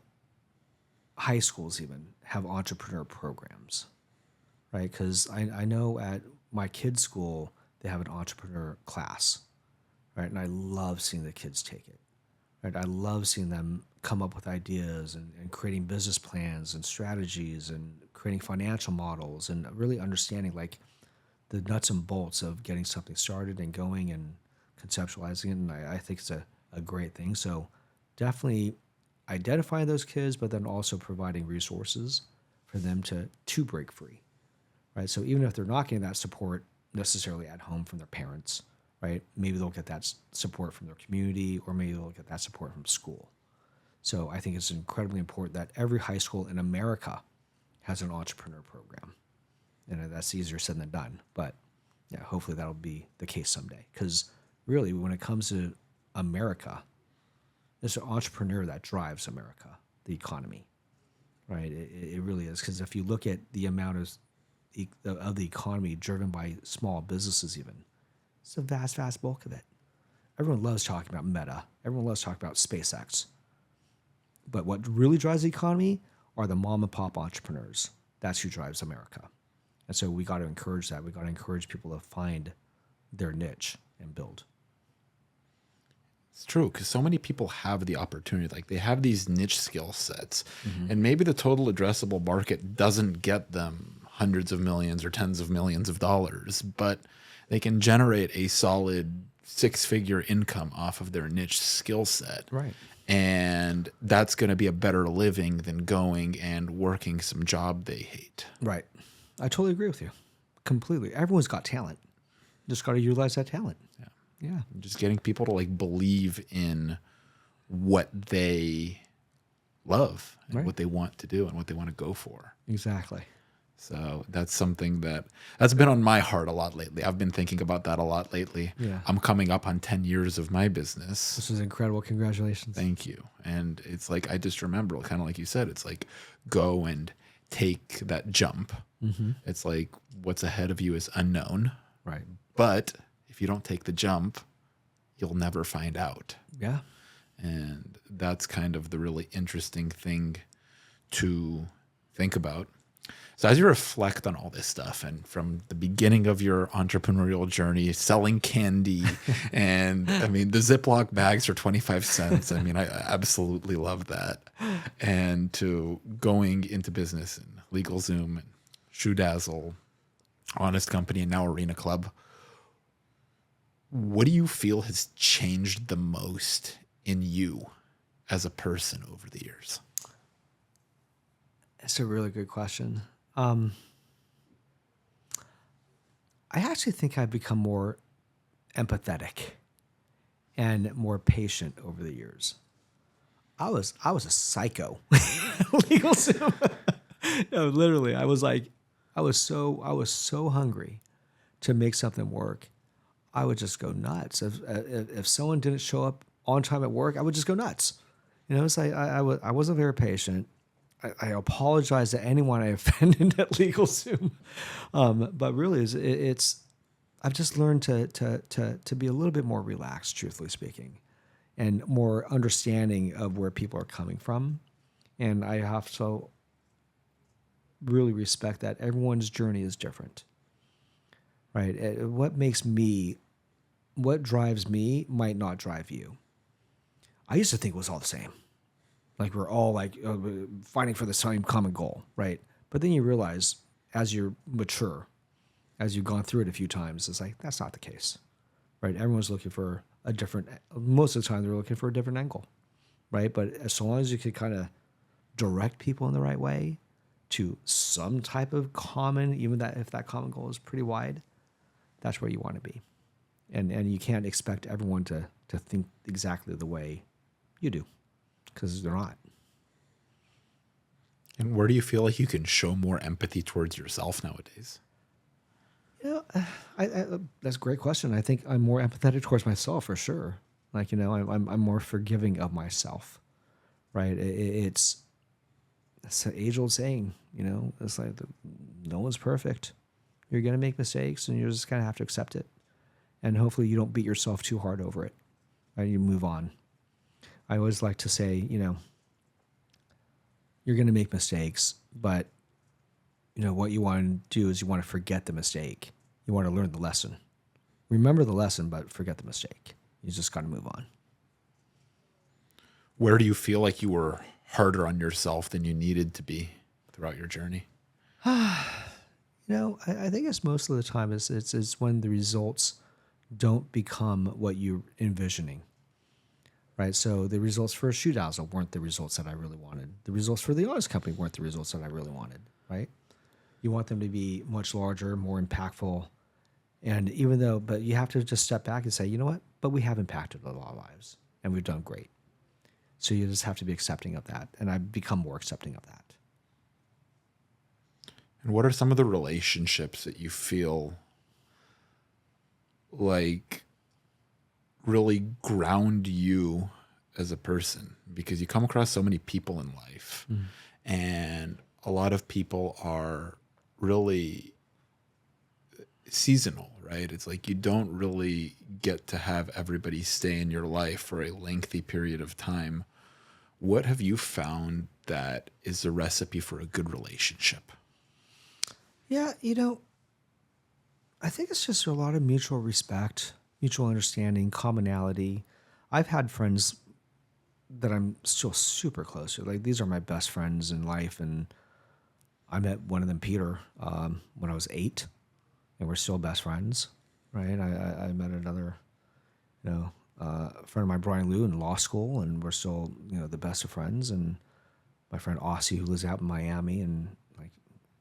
high schools even have entrepreneur programs, right? Because I know at my kids' school, they have an entrepreneur class, right? And I love seeing the kids take it, right? I love seeing them come up with ideas and creating business plans and strategies and creating financial models and really understanding like the nuts and bolts of getting something started and going and conceptualizing it. And I think it's a great thing. So definitely identifying those kids, but then also providing resources for them to break free, right? So even if they're not getting that support necessarily at home from their parents, right? Maybe they'll get that support from their community, or maybe they'll get that support from school. So I think it's incredibly important that every high school in America has an entrepreneur program. And that's easier said than done. But yeah, hopefully that'll be the case someday. Because really, when it comes to America, it's an entrepreneur that drives America, the economy, right? It really is. Because if you look at the amount of the economy driven by small businesses even, it's a vast, vast bulk of it. Everyone loves talking about Meta. Everyone loves talking about SpaceX. But what really drives the economy are the mom and pop entrepreneurs. That's who drives America. And so we got to encourage that. We got to encourage people to find their niche and build. It's true, because so many people have the opportunity. Like they have these niche skill sets, and maybe the total addressable market doesn't get them hundreds of millions or tens of millions of dollars, but they can generate a solid six-figure income off of their niche skill set. Right. And that's going to be a better living than going and working some job they hate. Right. I totally agree with you. Completely. Everyone's got talent. Just got to utilize that talent. Yeah. Yeah. Just getting people to like believe in what they love and Right. what they want to do and what they want to go for. Exactly. So that's something that's been on my heart a lot lately. I've been thinking about that a lot lately. Yeah. I'm coming up on 10 years of my business. This is incredible. Congratulations. Thank you. And it's like, I just remember, kind of like you said, it's like, go and take that jump. It's like, what's ahead of you is unknown. Right. But if you don't take the jump, you'll never find out. Yeah. And that's kind of the really interesting thing to think about. So as you reflect on all this stuff, and from the beginning of your entrepreneurial journey, selling candy, and I mean, the Ziploc bags for 25 cents. I mean, I absolutely love that. And to going into business in LegalZoom and ShoeDazzle, Honest Company, and now Arena Club. What do you feel has changed the most in you as a person over the years? That's a really good question. I actually think I've become more empathetic and more patient over the years. I was a psycho. LegalZoom. No, literally, I was so hungry to make something work. I would just go nuts. If someone didn't show up on time at work, I would just go nuts. You know, it's like I wasn't very patient. I apologize to anyone I offended at LegalZoom, but really, it's I've just learned to be a little bit more relaxed, truthfully speaking, and more understanding of where people are coming from, and I have to really respect that everyone's journey is different, right? What drives me might not drive you. I used to think it was all the same. Like we're all like fighting for the same common goal, right? But then you realize as you're mature, as you've gone through it a few times, it's like, that's not the case, right? Everyone's looking for most of the time they're looking for a different angle, right? But as long as you can kind of direct people in the right way to some type of common, even that if that common goal is pretty wide, that's where you want to be. And you can't expect everyone to think exactly the way you do, because they're not. And where do you feel like you can show more empathy towards yourself nowadays? You know, that's a great question. I think I'm more empathetic towards myself for sure. Like, you know, I'm more forgiving of myself, right? It's an age-old saying, you know, it's like no one's perfect. You're going to make mistakes, and you just kind of have to accept it. And hopefully you don't beat yourself too hard over it, right? You move on. I always like to say, you know, you're going to make mistakes, but what you want to do is you want to forget the mistake. You want to learn the lesson. Remember the lesson, but forget the mistake. You just got to move on. Where do you feel like you were harder on yourself than you needed to be throughout your journey? I think it's most of the time it's when the results don't become what you're envisioning, right? So the results for ShoeDazzle weren't the results that I really wanted. The results for the honest company weren't the results that I really wanted, right? You want them to be much larger, more impactful. And but you have to just step back and say, you know what? But we have impacted a lot of lives and we've done great. So you just have to be accepting of that. And I've become more accepting of that. And what are some of the relationships that you feel like really ground you as a person? Because you come across so many people in life, and a lot of people are really seasonal, right? It's like you don't really get to have everybody stay in your life for a lengthy period of time. What have you found that is a recipe for a good relationship? Yeah, I think it's just a lot of mutual respect, mutual understanding, commonality. I've had friends that I'm still super close to. Like, these are my best friends in life. And I met one of them, Peter, when I was 8, and we're still best friends, right? I met another, friend of mine, Brian Liu, in law school, and we're still, the best of friends. And my friend Aussie, who lives out in Miami, and like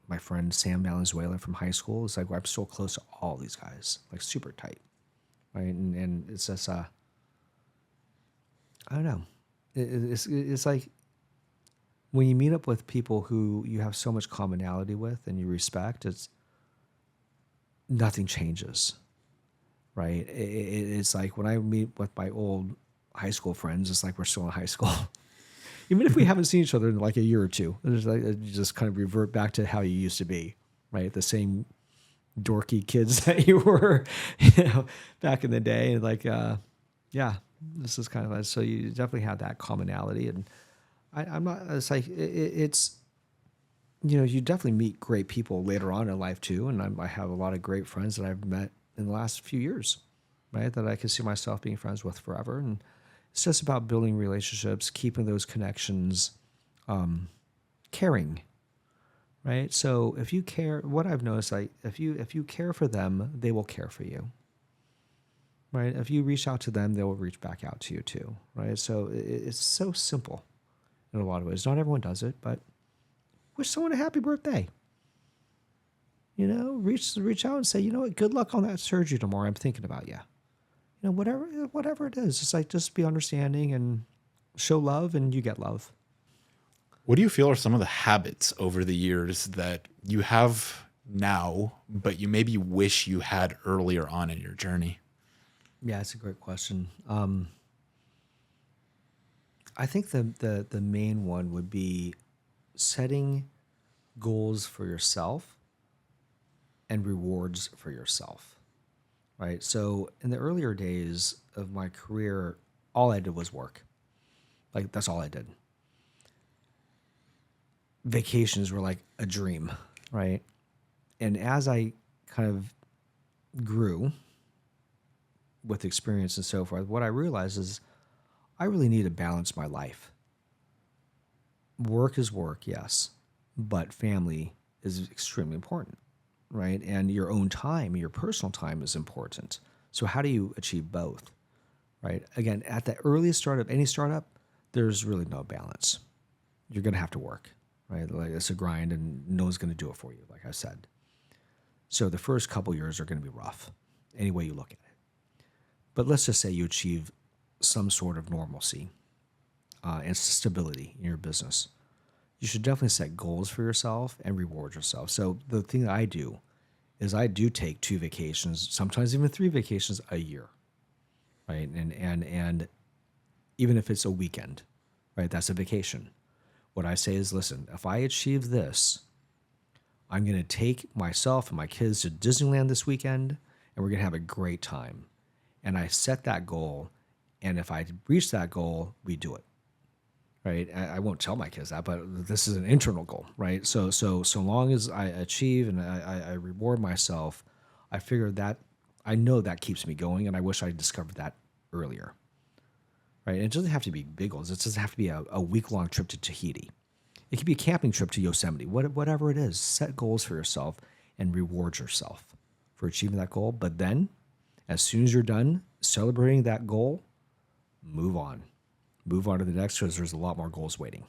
my friend Sam Valenzuela from high school. It's like I'm still close to all these guys, like super tight, right? And it's just, I don't know. It's like when you meet up with people who you have so much commonality with and you respect, nothing changes, right? It's like when I meet with my old high school friends, it's like we're still in high school. Even if we haven't seen each other in like a year or two, it's like you just kind of revert back to how you used to be, right? The same dorky kids that you were, back in the day. And like, yeah, this is kind of like, so you definitely have that commonality. And I'm not, it's like, it's, you definitely meet great people later on in life too. And I have a lot of great friends that I've met in the last few years, right? That I can see myself being friends with forever. And it's just about building relationships, keeping those connections, caring, right? So if you care, what I've noticed, like if you care for them, they will care for you, right? If you reach out to them, they will reach back out to you too, right? So it's so simple in a lot of ways. Not everyone does it, but wish someone a happy birthday. Reach out and say, you know what, good luck on that surgery tomorrow. I'm thinking about you. Whatever it is, it's like, just be understanding and show love, and you get love. What do you feel are some of the habits over the years that you have now, but you maybe wish you had earlier on in your journey? Yeah, it's a great question. I think the main one would be setting goals for yourself and rewards for yourself. Right. So in the earlier days of my career, all I did was work. Like, that's all I did. Vacations were like a dream, right? And as I kind of grew with experience and so forth, what I realized is I really need to balance my life. Work is work, yes, but family is extremely important. Right? And your own time, your personal time is important. So how do you achieve both? Right? Again, at the earliest startup, any startup, there's really no balance. You're going to have to work, right? Like, it's a grind, and no one's going to do it for you, like I said. So the first couple years are going to be rough, any way you look at it. But let's just say you achieve some sort of normalcy and stability in your business. You should definitely set goals for yourself and reward yourself. So the thing that I do is I do take 2 vacations, sometimes even 3 vacations a year, right? And even if it's a weekend, right, that's a vacation. What I say is, listen, if I achieve this, I'm going to take myself and my kids to Disneyland this weekend, and we're going to have a great time. And I set that goal, and if I reach that goal, we do it. right? I won't tell my kids that, but this is an internal goal, right? So long as I achieve and I reward myself, I figure that I know that keeps me going, and I wish I discovered that earlier, right? And it doesn't have to be big goals. It doesn't have to be a week-long trip to Tahiti. It could be a camping trip to Yosemite, whatever it is. Set goals for yourself and reward yourself for achieving that goal. But then, as soon as you're done celebrating that goal, move on. Move on to the next because there's a lot more goals waiting.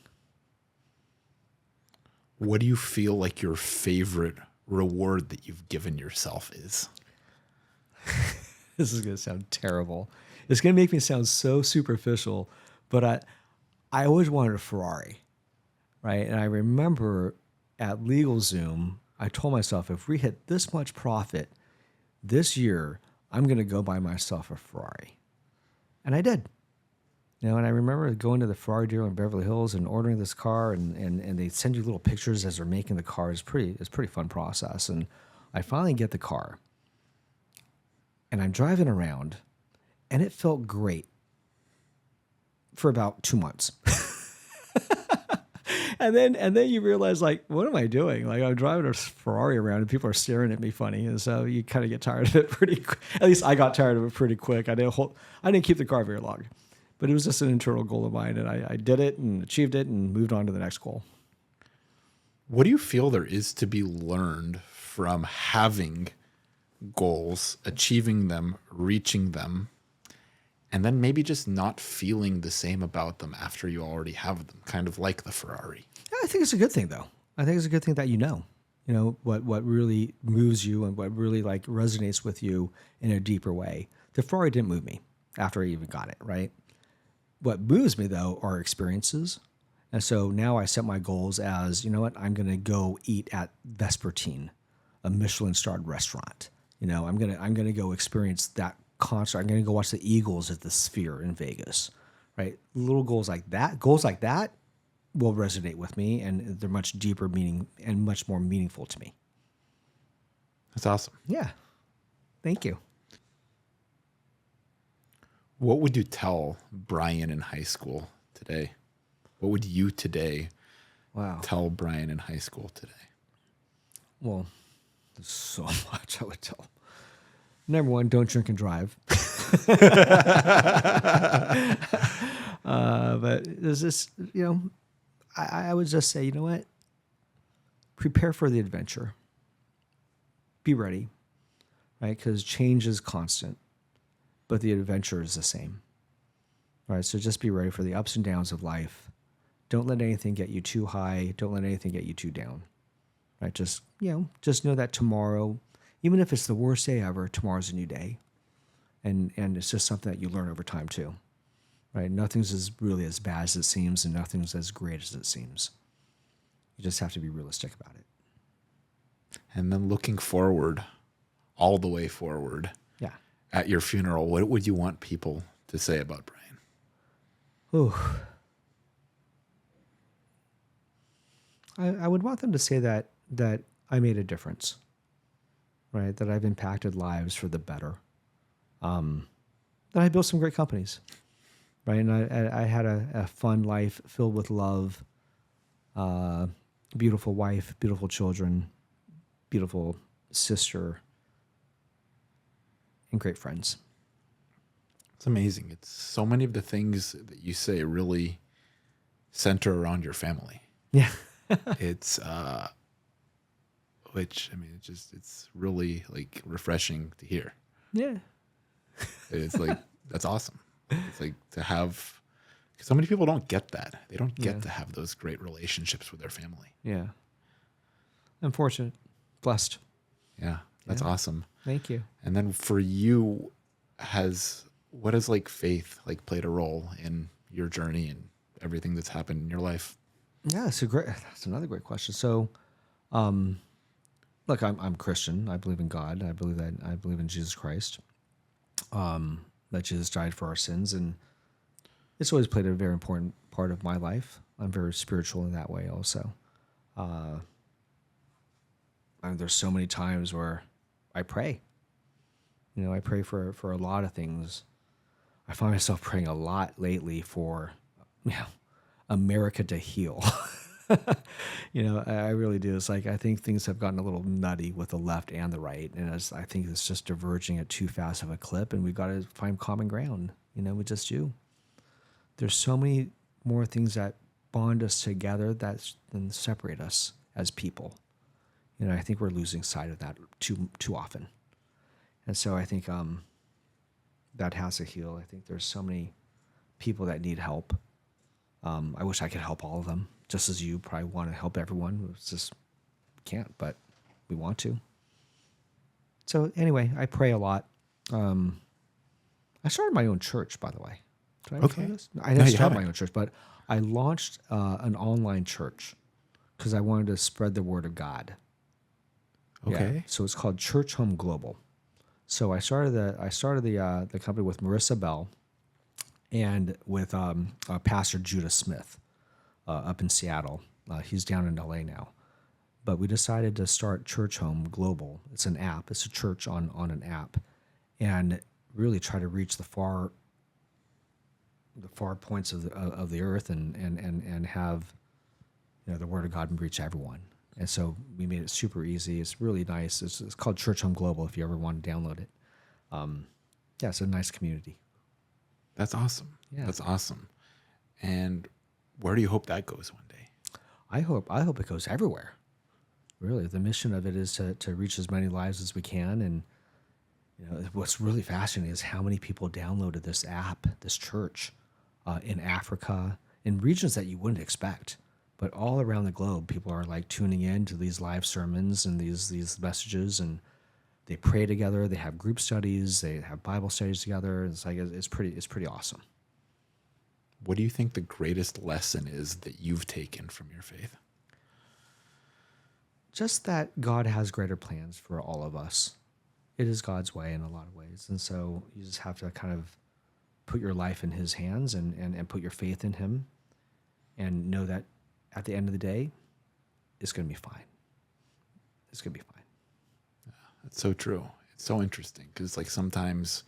What do you feel like your favorite reward that you've given yourself is? This is going to sound terrible. It's going to make me sound so superficial, but I always wanted a Ferrari, right? And I remember at LegalZoom, I told myself, if we hit this much profit this year, I'm going to go buy myself a Ferrari. And I did. And I remember going to the Ferrari dealer in Beverly Hills and ordering this car, and they send you little pictures as they're making the car. It's a pretty fun process. And I finally get the car, and I'm driving around, and it felt great for about 2 months. And then you realize, like, what am I doing? Like, I'm driving a Ferrari around and people are staring at me funny. And so you kind of get tired of it pretty quick. At least I got tired of it pretty quick. I didn't keep the car very long, but it was just an internal goal of mine. And I did it and achieved it and moved on to the next goal. What do you feel there is to be learned from having goals, achieving them, reaching them, and then maybe just not feeling the same about them after you already have them, kind of like the Ferrari? Yeah, I think it's a good thing, though. I think it's a good thing that you know what really moves you and what really like resonates with you in a deeper way. The Ferrari didn't move me after I even got it, right? What moves me, though, are experiences. And so now I set my goals as, you know what, I'm going to go eat at Vespertine, a Michelin-starred restaurant. I'm going to go experience that concert. I'm going to go watch the Eagles at the Sphere in Vegas, right? Little goals like that will resonate with me, and they're much deeper meaning and much more meaningful to me. That's awesome. Yeah. Thank you. What would you tell Brian in high school today? What would you today tell Brian in high school today? Well, there's so much I would tell him. Number one, don't drink and drive. But there's this, I would just say, you know what? Prepare for the adventure. Be ready, right? Because change is constant, but the adventure is the same. All right, so just be ready for the ups and downs of life. Don't let anything get you too high. Don't let anything get you too down. Right? Just know that tomorrow, even if it's the worst day ever, tomorrow's a new day. And it's just something that you learn over time too. Right? Nothing's really as bad as it seems, and nothing's as great as it seems. You just have to be realistic about it. And then looking forward, all the way forward. Yeah. At your funeral, what would you want people to say about Brian? Ooh. I would want them to say that I made a difference, right? That I've impacted lives for the better. That I built some great companies, right? And I had a fun life filled with love, beautiful wife, beautiful children, beautiful sister, and great friends. It's amazing. It's so many of the things that you say really center around your family. Yeah. It's it's really like refreshing to hear. Yeah. It's like, that's awesome. It's like to have, because so many people don't get that. They don't get to have those great relationships with their family. Yeah. I'm fortunate, blessed. Yeah. That's awesome. Thank you. And then for you, what has like faith like played a role in your journey and everything that's happened in your life? Yeah, that's another great question. So, look, I'm Christian. I believe in God. I believe in Jesus Christ. That Jesus died for our sins, and it's always played a very important part of my life. I'm very spiritual in that way also. There's so many times where I pray. I pray for a lot of things. I find myself praying a lot lately for, America to heal. I really do. It's like I think things have gotten a little nutty with the left and the right, and I think it's just diverging at too fast of a clip, and we've got to find common ground. We just do. There's so many more things that bond us together than separate us as people. I think we're losing sight of that too often, and so I think that has to heal. I think there's so many people that need help. I wish I could help all of them, just as you probably want to help everyone. It's just can't, but we want to. So anyway, I pray a lot. I started my own church, by the way. Did I ever tell you this? I didn't start my own church, but I launched an online church because I wanted to spread the word of God. Okay. Yeah. So it's called Church Home Global. So I started the company with Marissa Bell and with Pastor Judah Smith up in Seattle. He's down in LA now. But we decided to start Church Home Global. It's an app. It's a church on an app, and really try to reach the far points of the earth and have the word of God reach everyone. And so we made it super easy. It's really nice. It's called Church Home Global if you ever want to download it. It's a nice community. That's awesome. Yeah. That's awesome. And where do you hope that goes one day? I hope it goes everywhere. Really, the mission of it is to reach as many lives as we can. And what's really fascinating is how many people downloaded this app, this church, in Africa, in regions that you wouldn't expect. But all around the globe, people are like tuning in to these live sermons and these messages, and they pray together. They have group studies. They have Bible studies together. It's pretty awesome. What do you think the greatest lesson is that you've taken from your faith? Just that God has greater plans for all of us. It is God's way in a lot of ways, and so you just have to kind of put your life in His hands and put your faith in Him, and know that at the end of the day, it's going to be fine. It's going to be fine. Yeah, that's so true. It's so interesting because like sometimes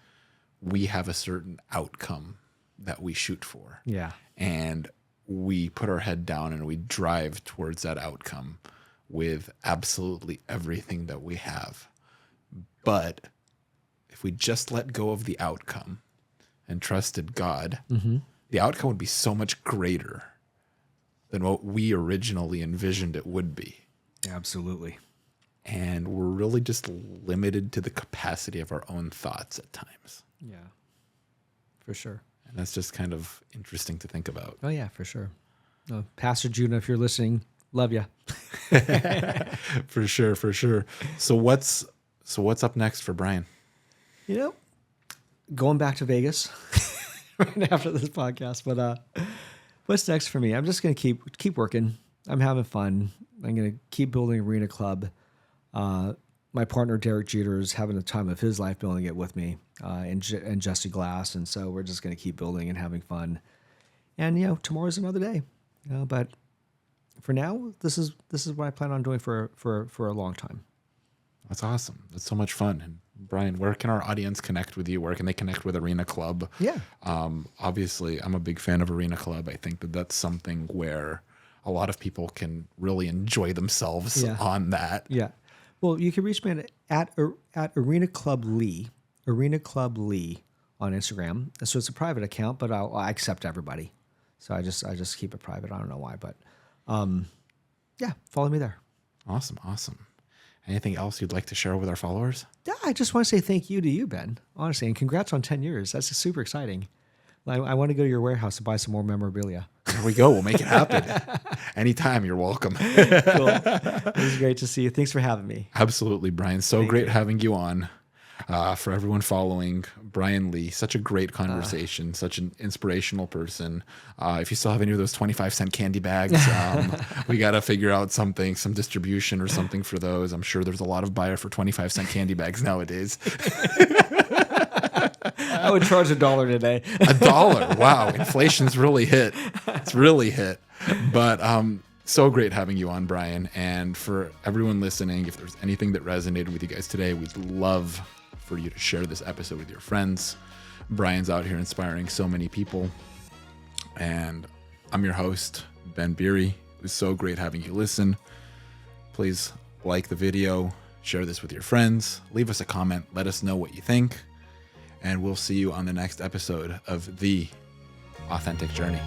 we have a certain outcome that we shoot for. Yeah. And we put our head down and we drive towards that outcome with absolutely everything that we have. But if we just let go of the outcome and trusted God, the outcome would be so much greater than what we originally envisioned it would be. Absolutely. And we're really just limited to the capacity of our own thoughts at times. Yeah, for sure. And that's just kind of interesting to think about. Oh, yeah, for sure. Pastor Judah, if you're listening, love you. For sure, for sure. So what's up next for Brian? Going back to Vegas right after this podcast. But what's next for me? I'm just going to keep working. I'm having fun. I'm going to keep building Arena Club. My partner, Derek Jeter, is having the time of his life building it with me, and Jesse Glass. And so we're just going to keep building and having fun. And, tomorrow's another day. But for now, this is what I plan on doing for a long time. That's awesome. That's so much fun. And Brian, where can our audience connect with you? Where can they connect with Arena Club? Yeah. Obviously, I'm a big fan of Arena Club. I think that that's something where a lot of people can really enjoy themselves on that. Yeah. Well, you can reach me at Arena Club Lee on Instagram. So it's a private account, but I accept everybody. So I just keep it private. I don't know why, but follow me there. Awesome. Anything else you'd like to share with our followers? Yeah, I just want to say thank you to you, Ben, honestly, and congrats on 10 years. That's just super exciting. I want to go to your warehouse to buy some more memorabilia. There we go. We'll make it happen. Anytime, you're welcome. Cool. It was great to see you. Thanks for having me. Absolutely, Brian. Thank you. Having you on. For everyone following, Brian Lee, such a great conversation, such an inspirational person. If you still have any of those 25-cent candy bags, we got to figure out some distribution or something for those. I'm sure there's a lot of buyer for 25-cent candy bags nowadays. I would charge $1 today. $1. Wow. Inflation's really hit. It's really hit. But so great having you on, Brian. And for everyone listening, if there's anything that resonated with you guys today, we'd love for you to share this episode with your friends. Brian's out here inspiring so many people. And I'm your host, Ben Beeri. It was so great having you listen. Please like the video, share this with your friends, leave us a comment, let us know what you think, and we'll see you on the next episode of The Authentic Journey.